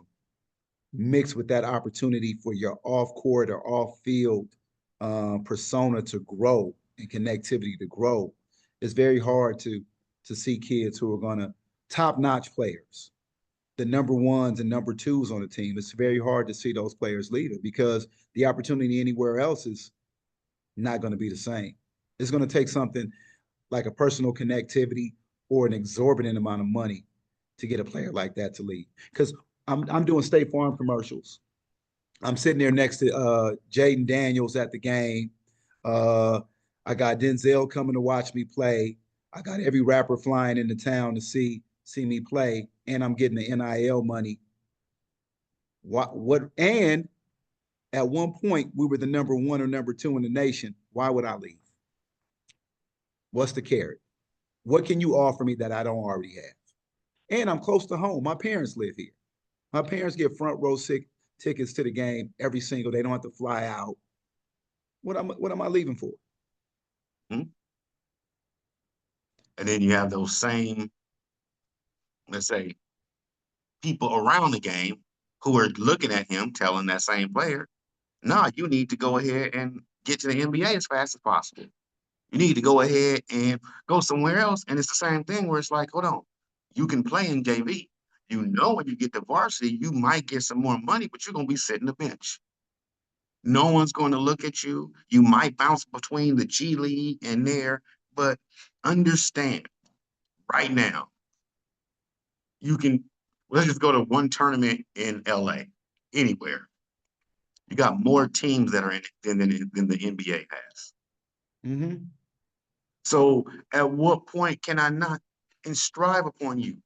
mixed with that opportunity for your off court or off field persona to grow, and connectivity to grow, it's very hard to see kids who are gonna top-notch players, the number ones and number twos on the team. It's very hard to see those players leave it because the opportunity anywhere else is not going to be the same. It's going to take something like a personal connectivity or an exorbitant amount of money to get a player like that to leave. Because I'm doing State Farm commercials. I'm sitting there next to Jaden Daniels at the game. Uh, I got Denzel coming to watch me play. I got every rapper flying into town to see me play, and I'm getting the NIL money. What? And at one point, we were the number one or number two in the nation. Why would I leave? What's the carrot? What can you offer me that I don't already have? And I'm close to home. My parents live here. My parents get front row tickets to the game every single. They don't have to fly out. What am I leaving for? Mhm. And then you have those same, let's say, people around the game who are looking at him, telling that same player, "Nah, you need to go ahead and get to the NBA as fast as possible. You need to go ahead and go somewhere else." And it's the same thing where it's like, hold on, you can play in JV. You know, when you get to varsity, you might get some more money, but you're gonna be sitting the bench. No one's going to look at you. You might bounce between the G League and there, but understand right now, you can let's just go to one tournament in LA, anywhere. You got more teams that are in it than the NBA has. Mm-hmm. So at what point can I not and strive upon you?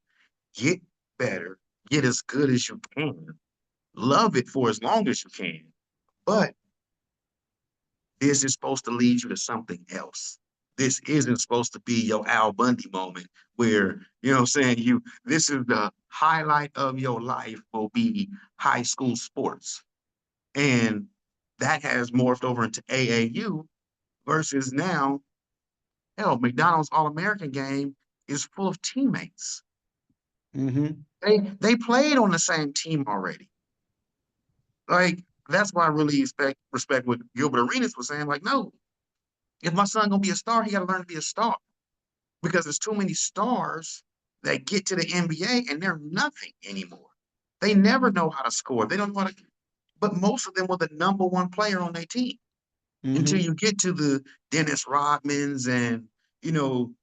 Get better, get as good as you can, love it for as long as you can. But this is supposed to lead you to something else. This isn't supposed to be your Al Bundy moment where, you know what I'm saying, this is the highlight of your life will be high school sports. And that has morphed over into AAU versus now, hell, McDonald's All-American game is full of teammates. Mm-hmm. They played on the same team already. Like that's why I really respect what Gilbert Arenas was saying. Like, no, if my son gonna be a star, he got to learn to be a star because there's too many stars that get to the NBA and they're nothing anymore. They never know how to score. They don't know how to. But most of them were the number one player on their team until Mm-hmm. you get to the Dennis Rodmans and you know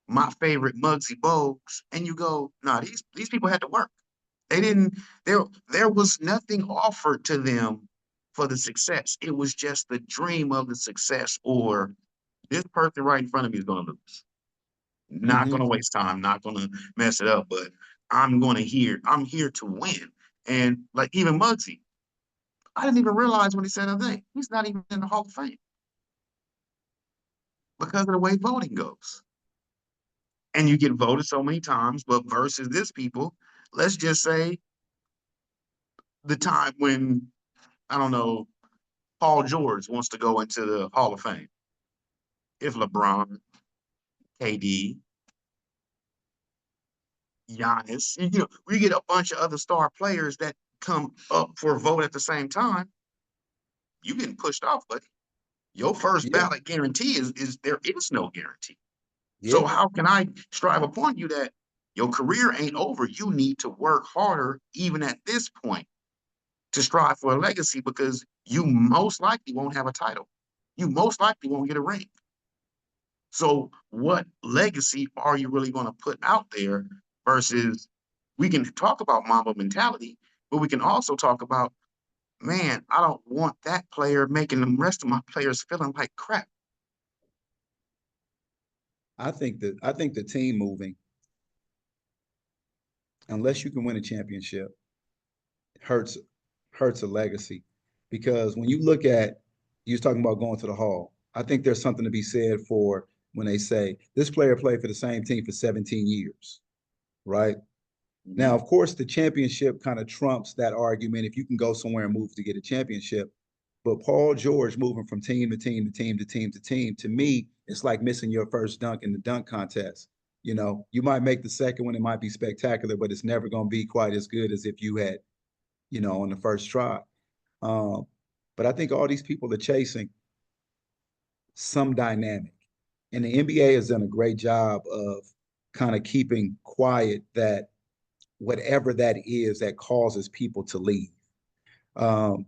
my favorite Muggsy Bogues, and you go, nah, these people had to work. They didn't. There was nothing offered to them for the success. It was just the dream of the success, or this person right in front of me is going to lose. Not going Mm-hmm. to waste time. Not going to mess it up. But I'm going to hear. I'm here to win. And like even Muggsy, I didn't even realize when he said the other day, he's not even in the Hall of Fame because of the way voting goes. And you get voted so many times, but versus this people, let's just say the time when I don't know Paul George wants to go into the Hall of Fame. If LeBron, KD, Giannis, we get a bunch of other star players that come up for a vote at the same time, you getting pushed off, buddy. Your first Yeah. ballot guarantee is there is no guarantee. So Yeah. how can I strive upon you that your career ain't over? You need to work harder even at this point to strive for a legacy because you most likely won't have a title. You most likely won't get a ring. So, what legacy are you really going to put out there versus we can talk about Mamba mentality, but we can also talk about, man, I don't want that player making the rest of my players feeling like crap. I think the team moving, unless you can win a championship, hurts hurts a legacy. Because when you look at you was talking about going to the hall, I think there's something to be said for when they say this player played for the same team for 17 years, right? Now, Mhm. of course, the championship kind of trumps that argument if you can go somewhere and move to get a championship. But Paul George moving from team to team to team to team to team, to me, it's like missing your first dunk in the dunk contest. You might make the second one, it might be spectacular, but it's never going to be quite as good as if you had, on the first try. Um, but I think all these people are chasing some dynamic. And the NBA has done a great job of kind of keeping quiet that whatever that is that causes people to leave. Um,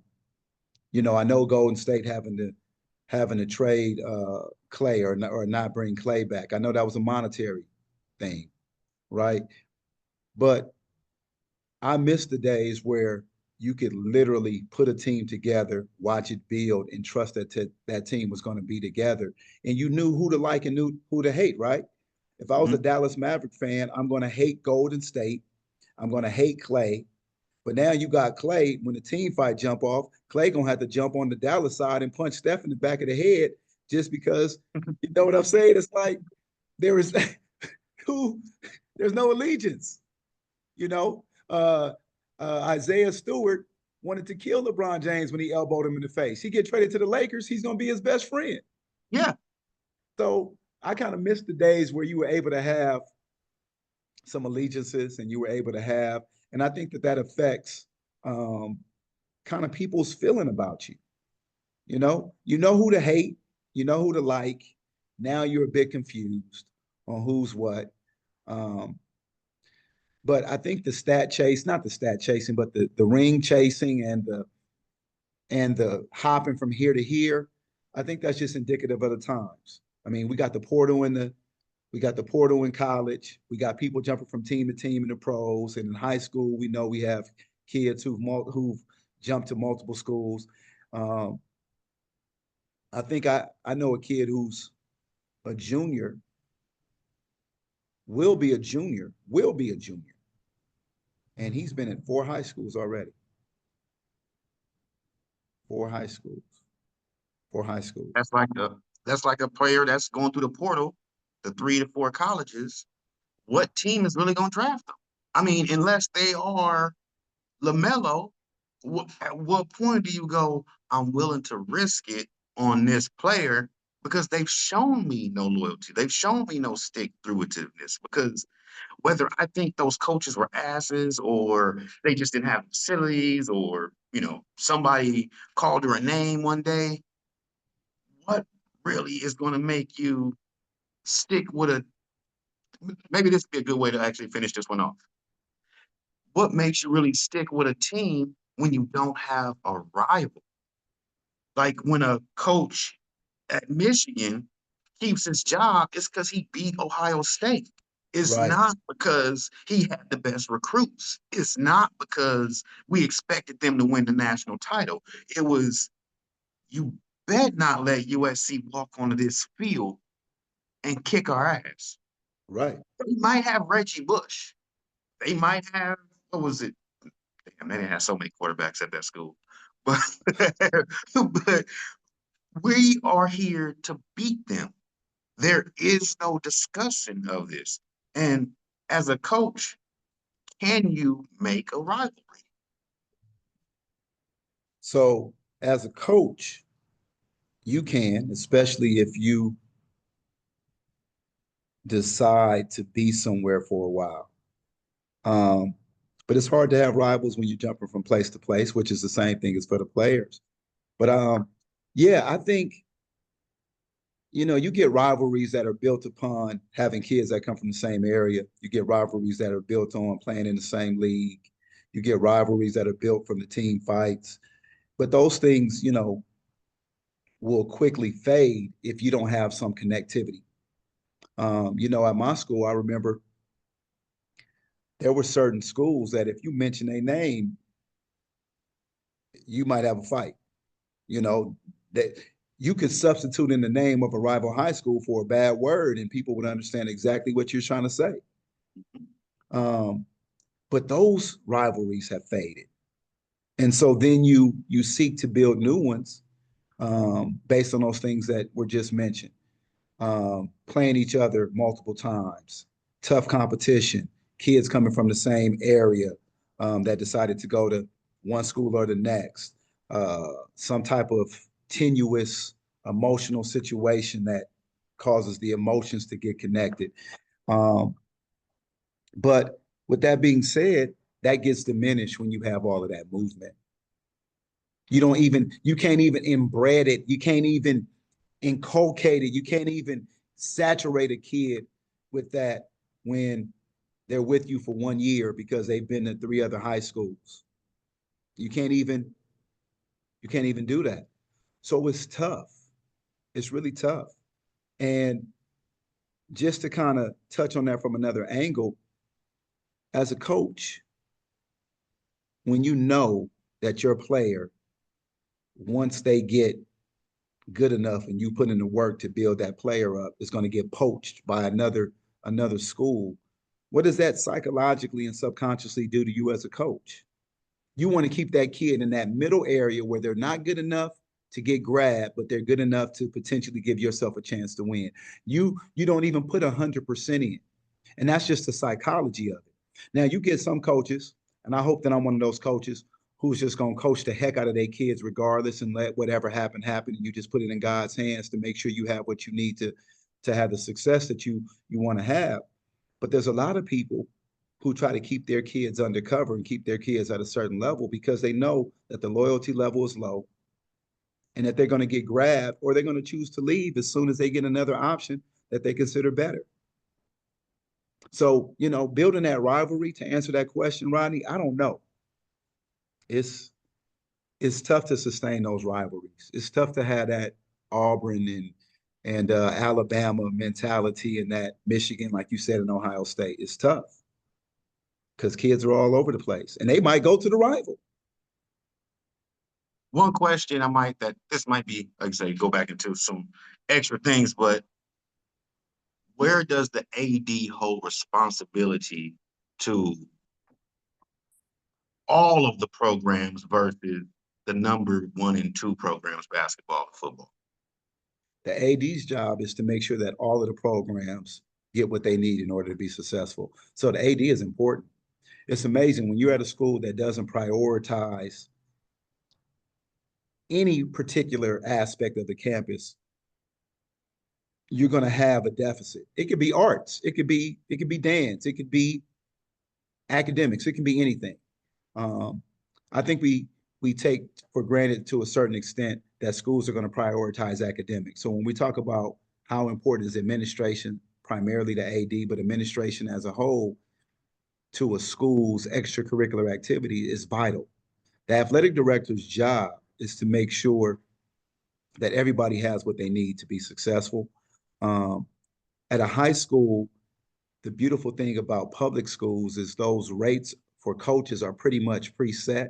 I know Golden State having to trade Clay or not bring Clay back. I know that was a monetary thing, right? But I miss the days where you could literally put a team together, watch it build, and trust that team was going to be together, and you knew who to like and knew who to hate, right? If I was a Mhm. Dallas Maverick fan, I'm going to hate Golden State. I'm going to hate Clay. But now you got Clay. When the team fight jump off, Clay gonna have to jump on the Dallas side and punch Steph in the back of the head just because you know what I'm saying. It's like there is who there's no allegiance. You know, Isaiah Stewart wanted to kill LeBron James when he elbowed him in the face. He get traded to the Lakers. He's gonna be his best friend. Yeah, So I kind of miss the days where you were able to have some allegiances and you were able to have, and I think that affects um, kind of people's feeling about you. You know who to hate, you know who to like. Now you're a bit confused on who's what. Um, but I think the stat chase, not the stat chasing, but the ring chasing and the hopping from here to here, I think that's just indicative of the times. I mean, we got the portal in college. We got people jumping from team to team in the pros, and in high school, we know we have kids who've jumped to multiple schools. Um, I think I know a kid who's a junior, will be a junior, and he's been at four high schools already. Four high schools. Four high schools. that's like a that's like a player that's going through the portal, the 3 to 4 colleges. What team is really going to draft them? I mean, unless they are LaMelo, at what point do you go, I'm willing to risk it on this player because they've shown me no loyalty. They've shown me no stick through itiveness because whether I think those coaches were asses or they just didn't have facilities or, somebody called her a name one day, what really is going to make you stick with maybe this would be a good way to actually finish this one off. What makes you really stick with a team when you don't have a rival? Like when a coach at Michigan keeps his job, it's because he beat Ohio State. It's Right, not because he had the best recruits. It's not because we expected them to win the national title. It was, you bet not let USC walk onto this field and kick our ass. right, They might have Reggie Bush. They might have, what was it? Damn, they didn't have so many quarterbacks at that school. But, but we are here to beat them. There is no discussion of this. And as a coach, can you make a rivalry? So as a coach, you can, especially if you decide to be somewhere for a while. Um, but it's hard to have rivals when you're jumping from place to place, which is the same thing as for the players. But yeah, I think you get rivalries that are built upon having kids that come from the same area. You get rivalries that are built on playing in the same league. You get rivalries that are built from the team fights. But those things, will quickly fade if you don't have some connectivity. At my school, I remember there were certain schools that if you mention a name, you might have a fight. That you could substitute in the name of a rival high school for a bad word, and people would understand exactly what you're trying to say. Um, but those rivalries have faded, and so then you seek to build new ones based on those things that were just mentioned. Playing each other multiple times, tough competition, kids coming from the same area that decided to go to one school or the next, some type of tenuous emotional situation that causes the emotions to get connected. Um, but with that being said, that gets diminished when you have all of that movement. You can't even inbred it. You can't even inculcate it. You can't even saturate a kid with that when they're with you for 1 year because they've been to 3 other high schools. You can't even you can't even do that. So it's tough. It's really tough. And just to kind of touch on that from another angle, as a coach, when you know that your player, once they get good enough and you put in the work to build that player up, is going to get poached by another school, what does that psychologically and subconsciously do to you as a coach? You want to keep that kid in that middle area where they're not good enough to get grabbed, but they're good enough to potentially give yourself a chance to win. You don't even put 100% in. And that's just the psychology of it. Now you get some coaches, and I hope that I'm one of those coaches who's just gonna coach the heck out of their kids regardless and let whatever happen happen. And you just put it in God's hands to make sure you have what you need to have the success that you want to have. But there's a lot of people who try to keep their kids undercover and keep their kids at a certain level because they know that the loyalty level is low and that they're going to get grabbed or they're going to choose to leave as soon as they get another option that they consider better. So, building that rivalry to answer that question, Rodney, I don't know. It's it's tough to sustain those rivalries. It's tough to have that Auburn and Alabama mentality and that Michigan, like you said, in Ohio State. It's tough because kids are all over the place and they might go to the rival. One question that this might be, like I say, go back into some extra things, but where does the AD hold responsibility to all of the programs versus the number one and two programs, basketball and football? The AD's job is to make sure that all of the programs get what they need in order to be successful. So the AD is important. It's amazing when you're at a school that doesn't prioritize any particular aspect of the campus, you're going to have a deficit. It could be arts, it could be dance, it could be academics, it can be anything. Um, I think we take for granted to a certain extent that schools are going to prioritize academics. So when we talk about how important is administration, primarily the AD, but administration as a whole to a school's extracurricular activity is vital. The athletic director's job is to make sure that everybody has what they need to be successful. Um, at a high school, the beautiful thing about public schools is those rates for coaches are pretty much preset.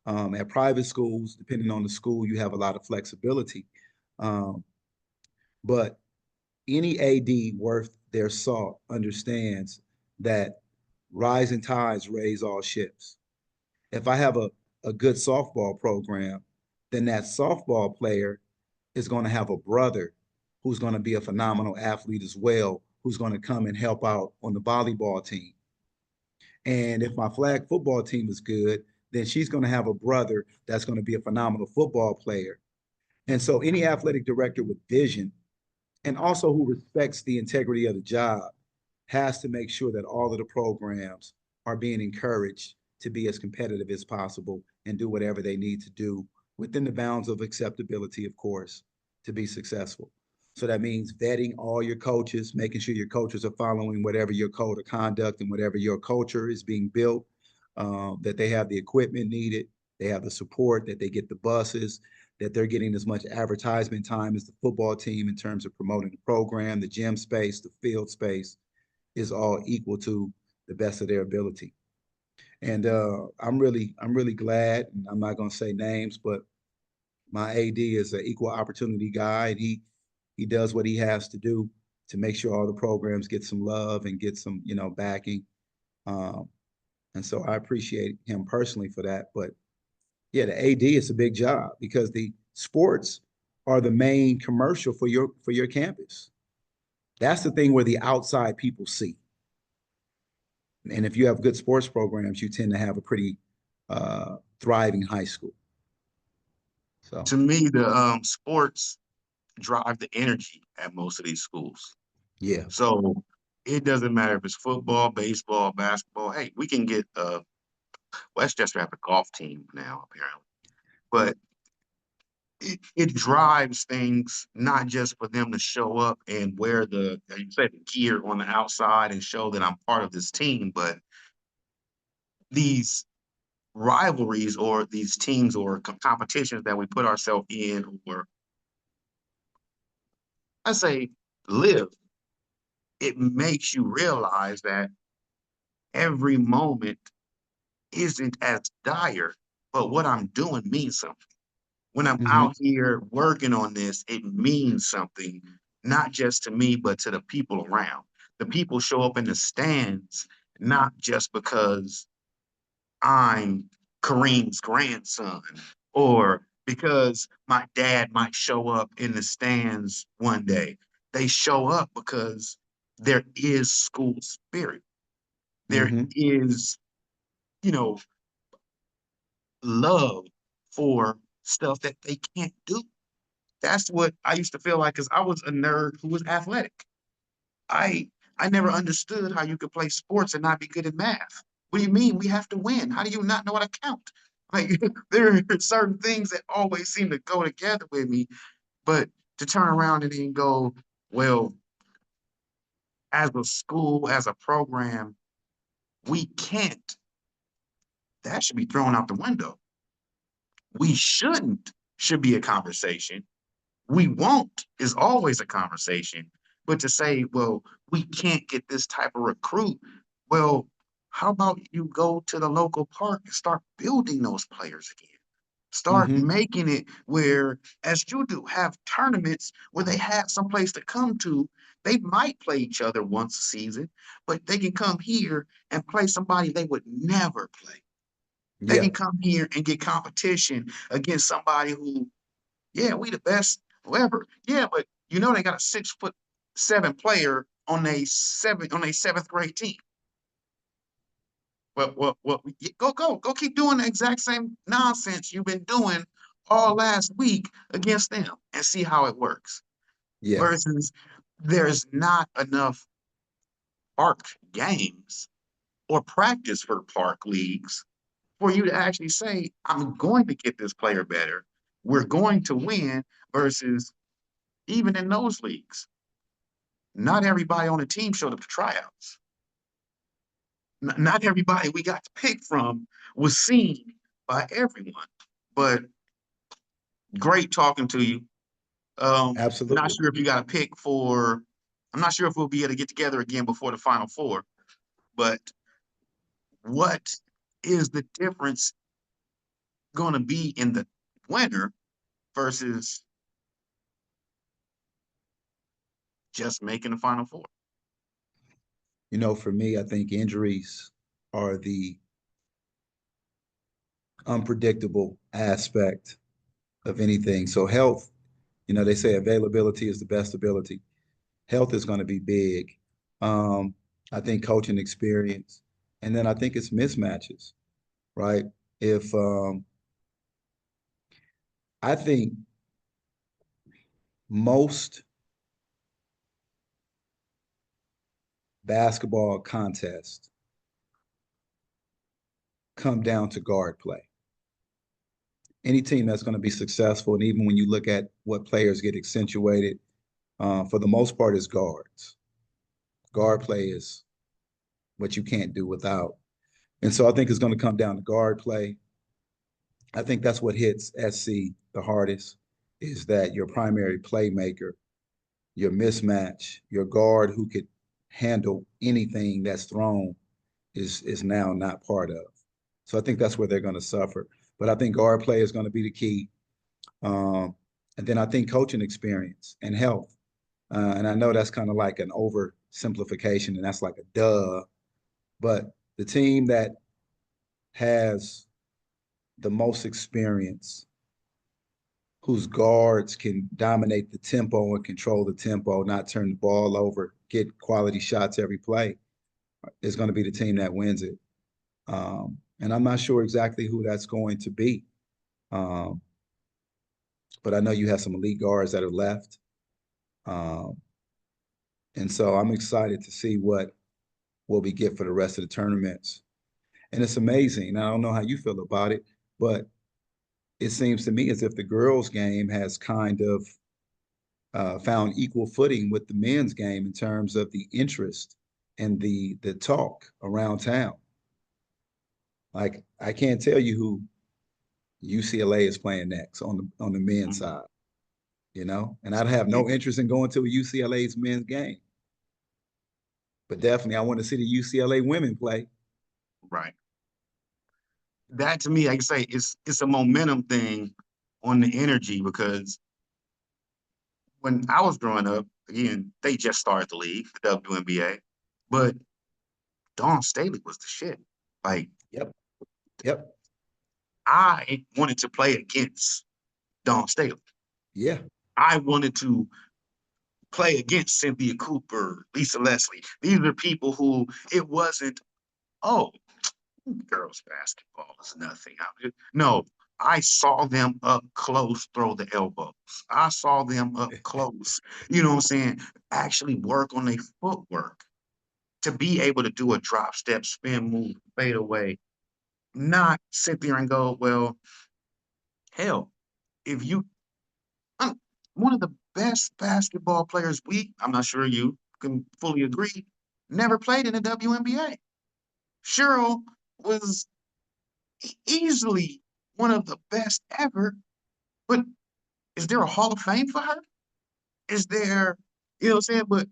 At private schools, depending on the school, you have a lot of flexibility. Um, but any AD worth their salt understands that rising tides raise all ships. If I have a good softball program, then that softball player is going to have a brother who's going to be a phenomenal athlete as well, who's going to come and help out on the volleyball team. And if my flag football team is good, then she's going to have a brother that's going to be a phenomenal football player. And so any athletic director with vision and also who respects the integrity of the job has to make sure that all of the programs are being encouraged to be as competitive as possible and do whatever they need to do within the bounds of acceptability, of course, to be successful. So that means vetting all your coaches, making sure your coaches are following whatever your code of conduct and whatever your culture is being built, that they have the equipment needed, they have the support, that they get the buses, that they're getting as much advertisement time as the football team in terms of promoting the program, the gym space, the field space is all equal to the best of their ability. And I'm really glad, and I'm not going to say names, but my AD is an equal opportunity guy, and he does what he has to do to make sure all the programs get some love and get some backing. Um, and so I appreciate him personally for that. But yeah, the AD is a big job because the sports are the main commercial for your campus. That's the thing where the outside people see. And if you have good sports programs, you tend to have a pretty thriving high school. So To me, the sports drive the energy at most of these schools. yeah, So it doesn't matter if it's football, baseball, basketball. Hey, we can get Westchester have a golf team now, apparently. But it drives things not just for them to show up and wear the, like you said, the gear on the outside and show that I'm part of this team, but these rivalries or these teams or competitions that we put ourselves in, or I say live, it makes you realize that every moment isn't as dire, but what I'm doing means something. When I'm Hmm. out here working on this, it means something, not just to me, but to the people around. The people show up in the stands, not just because I'm Kareem's grandson or because my dad might show up in the stands one day. They show up because there is school spirit. There Hmm. is, you know, love for stuff that they can't do. That's what I used to feel like because I was a nerd who was athletic. I I never understood how you could play sports and not be good at math. What do you mean? We have to win. How do you not know how to count? Like there are certain things that always seem to go together with me, but to turn around and then go, well, as a school, as a program, we can't. That should be thrown out the window. We shouldn't should be a conversation. We won't is always a conversation. But to say, well, we can't get this type of recruit, well, how about you go to the local park and start building those players again? Start Hmm. making it where, as you do, have tournaments where they have some place to come to. They might play each other once a season, but they can come here and play somebody they would never play. They Yeah. can come here and get competition against somebody who, yeah, we the best, whoever. Yeah, but you know they got a 6'7" player on a seventh grade team. Well, go, keep doing the exact same nonsense you've been doing all last week against them and see how it works. Yeah. Versus there's not enough park games or practice for park leagues for you to actually say, I'm going to get this player better. We're going to win versus even in those leagues. Not everybody on the team showed up to tryouts. Not everybody we got to pick from was seen by everyone. But great talking to you. Not Absolutely. sure if you got a pick for. I'm not sure if we'll be able to get together again before the Final Four. But what is the difference going to be in the winner versus just making the Final Four? For me, I think injuries are the unpredictable aspect of anything. So health, they say availability is the best ability. Health is going to be big. Um, I think coaching experience, and then I think it's mismatches, right? If I think most basketball contests come down to guard play. Any team that's going to be successful, and even when you look at what players get accentuated, for the most part, is guards. Guard play is what you can't do without. And so I think it's going to come down to guard play. I think that's what hits SC the hardest is that your primary playmaker, your mismatch, your guard who could handle anything that's thrown is now not part of. So I think that's where they're going to suffer. But I think guard play is going to be the key. Um, and then I think coaching experience and health. And I know that's kind of like an oversimplification, and that's like a duh. But the team that has the most experience, whose guards can dominate the tempo and control the tempo, not turn the ball over, get quality shots every play, is going to be the team that wins it. And I'm not sure exactly who that's going to be. Um, but I know you have some elite guards that are left. Um, and so I'm excited to see what we get for the rest of the tournaments. And it's amazing. I don't know how you feel about it, but it seems to me as if the girls' game has kind of found equal footing with the men's game in terms of the interest and the talk around town. Like I can't tell you who UCLA is playing next on the men's Mhm. side, you know, and I'd have Yeah, no interest in going to a UCLA's men's game, but definitely I want to see the UCLA women play. right. That to me, like I say, it's a momentum thing on the energy because when I was growing up, again, they just started the league, the WNBA, but Dawn Staley was the shit. Like Yep. Yep. I wanted to play against Dawn Staley. Yeah. I wanted to play against Cynthia Cooper, Lisa Leslie. These are people who it wasn't, oh, girls basketball is nothing. No, I saw them up close throw the elbows. I saw them up close, you know what I'm saying, actually work on their footwork to be able to do a drop step, spin move, fade away, not sit there and go, well, hell, if you, I'm one of the best basketball players I'm not sure you can fully agree, never played in the WNBA. Cheryl was easily one of the best ever, but is there a Hall of Fame for her? Is there, you know what I'm saying? But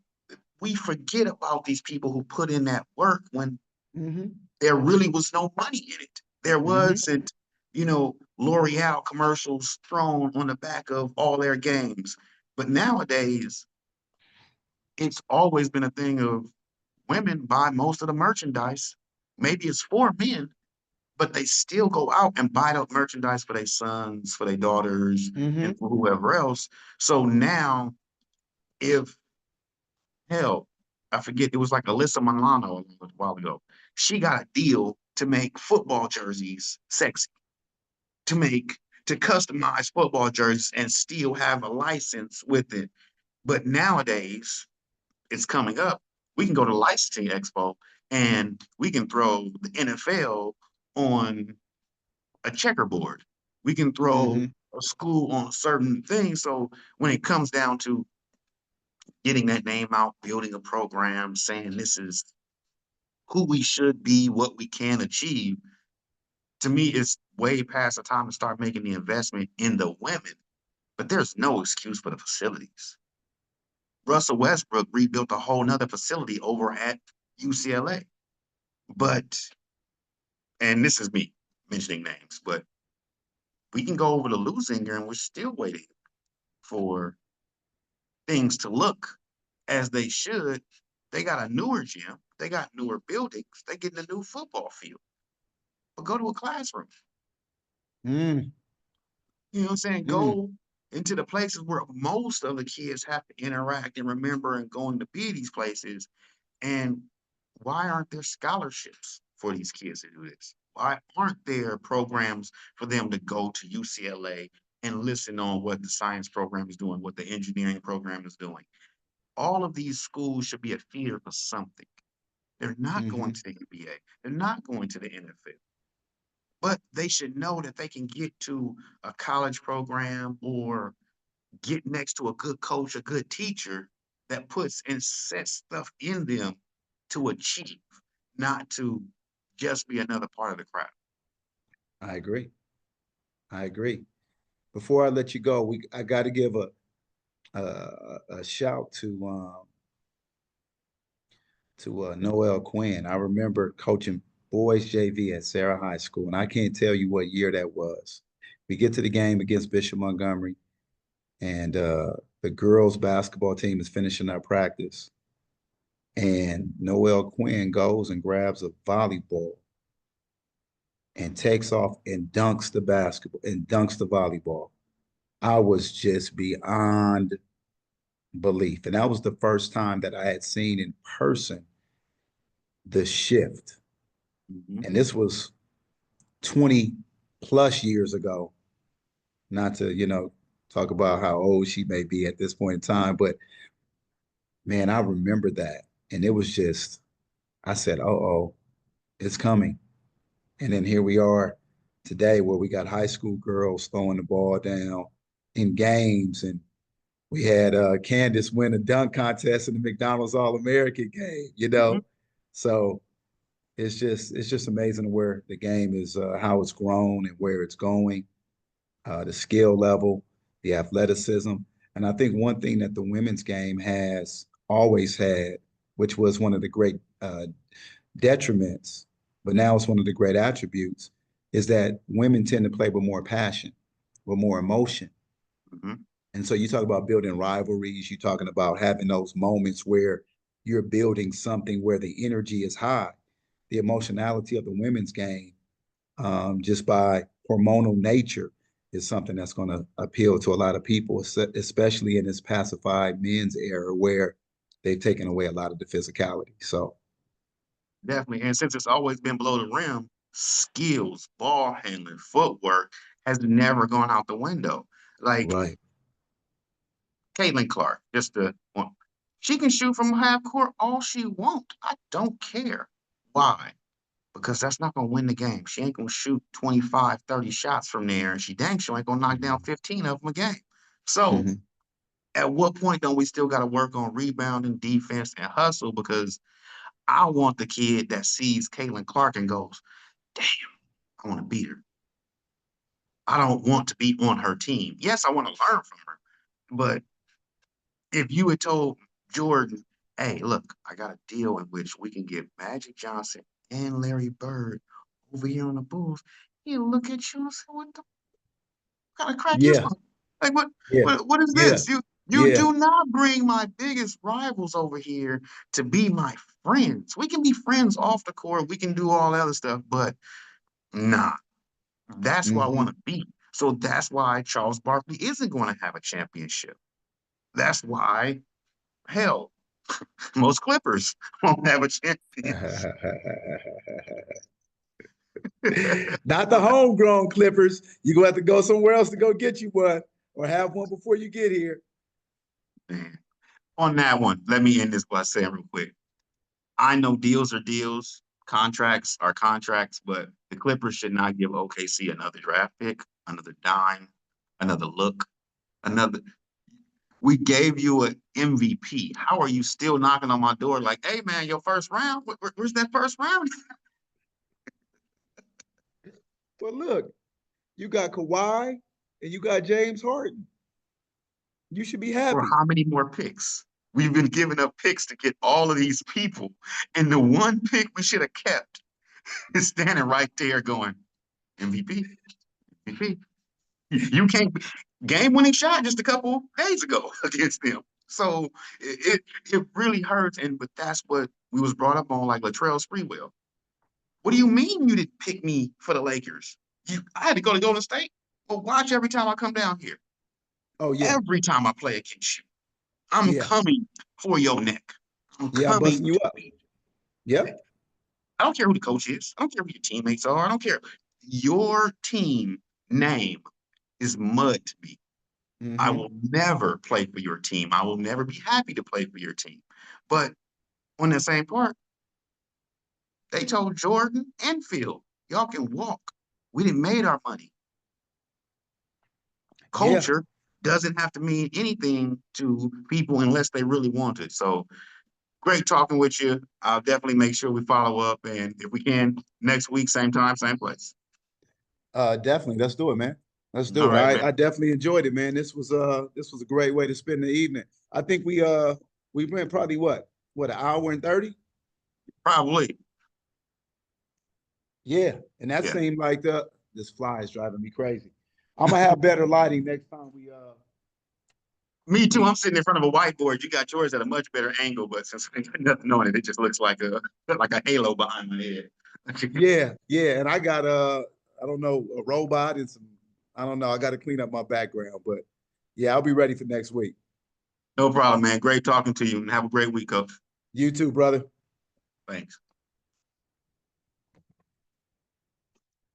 we forget about these people who put in that work when Mm-hmm. there really was no money in it. There Mm-hmm. wasn't, L'Oreal commercials thrown on the back of all their games. But nowadays, it's always been a thing of women buy most of the merchandise. Maybe it's for men, but they still go out and buy the merchandise for their sons, for their daughters, and Mm-hmm. for whoever else. So now, if hell, I forget, it was like Alyssa Milano a while ago. She got a deal to make football jerseys sexy, to make to customize football jerseys and still have a license with it. But nowadays, it's coming up. We can go to licensing expo and we can throw the NFL on a checkerboard. We can throw Mm-hmm. a school on certain things. So when it comes down to getting that name out, building a program, saying this is who we should be, what we can achieve, to me, it's way past the time to start making the investment in the women. But there's no excuse for the facilities. Russell Westbrook rebuilt a whole nother facility over at UCLA. But, and this is me mentioning names, but we can go over to Lusinger and we're still waiting for things to look as they should. They got a newer gym, they got newer buildings, they getting a new football field. But go to a classroom. Mm. You know what I'm saying? Mm. Go into the places where most of the kids have to interact and remember and going to be these places. And why aren't there scholarships for these kids to do this? Why aren't there programs for them to go to UCLA and listen on what the science program is doing, what the engineering program is doing? All of these schools should be a feeder for something. They're not going Mm-hmm. to the NBA. They're not going to the NFL, but they should know that they can get to a college program or get next to a good coach, a good teacher that puts and sets stuff in them to achieve, not to just be another part of the crowd. I agree. I agree. Before I let you go, I got to give a shout to Noel Quinn. I remember coaching boys JV at Sarah High School, and I can't tell you what year that was. We get to the game against Bishop Montgomery, and the girls basketball team is finishing our practice, and Noel Quinn goes and grabs a volleyball and takes off and dunks the basketball and dunks the volleyball. I was just beyond belief. And that was the first time that I had seen in person the shift. Mhm. And this was 20 plus years ago. Not to, talk about how old she may be at this point in time, but man, I remember that. And it was just, I said, oh, it's coming. And then here we are today where we got high school girls throwing the ball down in games, and we had Candace win a dunk contest in the McDonald's All-American game, you Mhm. know. So it's just amazing where the game is, how it's grown and where it's going, the skill level, the athleticism. And I think one thing that the women's game has always had, which was one of the great detriments, but now it's one of the great attributes, is that women tend to play with more passion, with more emotion. Mhm. And so you talk about building rivalries, you're talking about having those moments where you're building something where the energy is high. The emotionality of the women's game, just by hormonal nature, is something that's going to appeal to a lot of people, especially in this pacified men's era where they've taken away a lot of the physicality. So, Definitely. And since it's always been below the rim, skills, ball handling, footwork has never gone out the window. Like right. Caitlin Clark, just the one. She can shoot from half court all she wants. I don't care. Why? Because that's not going to win the game. She ain't going to shoot 25, 30 shots from there, and she dang sure ain't going to knock down 15 of them a game. So, Mhm. at what point don't we still got to work on rebounding, defense, and hustle? Because I want the kid that sees Caitlin Clark and goes, damn, I want to beat her. I don't want to be on her team. Yes, I want to learn from her. But if you had told Jordan, hey, look, I got a deal in which we can get Magic Johnson and Larry Bird over here on the Bulls, he'll look at you and say, what the kind of crack you Yeah, smoke? Like yeah, what is yeah, this? You yeah. do not bring my biggest rivals over here to be my friends. We can be friends off the court, we can do all that other stuff, but nah, that's who I Hmm. want to be. So that's why Charles Barkley isn't going to have a championship. That's why, hell, most Clippers won't have a champion. Not the homegrown Clippers. You're gonna have to go somewhere else to go get you one, or have one before you get here. Man. On that one, let me end this by saying real quick. I know deals are deals, contracts are contracts, but the Clippers should not give OKC another draft pick, another dime, another look, another. We gave you an MVP. How are you still knocking on my door like, hey man, your first round? Where's that first round? But look, you got Kawhi and you got James Harden. You should be For happy. how many more picks? We've been giving up picks to get all of these people, and the one pick we should have kept is standing right there going MVP, MVP. You can't game winning shot just a couple days ago against them. So it really hurts, and but that's what we was brought up on, like Latrell Sprewell. What do you mean you didn't pick me for the Lakers? I had to go to Golden State. Well, watch every time I come down here. Oh yeah, Every time I play against you, I'm yeah, coming for your neck. I'm yeah. I'm coming busting you to up. beat you. Yep. I don't care who the coach is. I don't care who your teammates are. I don't care. Your team name is mud to me. I Hmm. will never play for your team. I will never be happy to play for your team. But on that same part, they told Jordan and Phil, y'all can walk. We didn't made our money. Yeah. Culture doesn't have to mean anything to people unless they really want it. So great talking with you. I'll definitely make sure we follow up. And if we can, next week, same time, same place. Definitely. Let's do it, man. Let's All do it. right, man. I definitely enjoyed it, man. This was a great way to spend the evening. I think we went probably what, an hour and 30? Probably. Yeah. And that Yeah. seemed like the this fly is driving me crazy. I'm gonna have better lighting next time Me too. we I'm sitting in front of a whiteboard. You got yours at a much better angle, but since I got nothing on it, it just looks like a halo behind my head. yeah, yeah. And I got I don't know, a robot and some, I don't know, I gotta clean up my background, but yeah, I'll be ready for next week. No problem, man. Great talking to you, and have a great week, Coach. You too, brother. Thanks.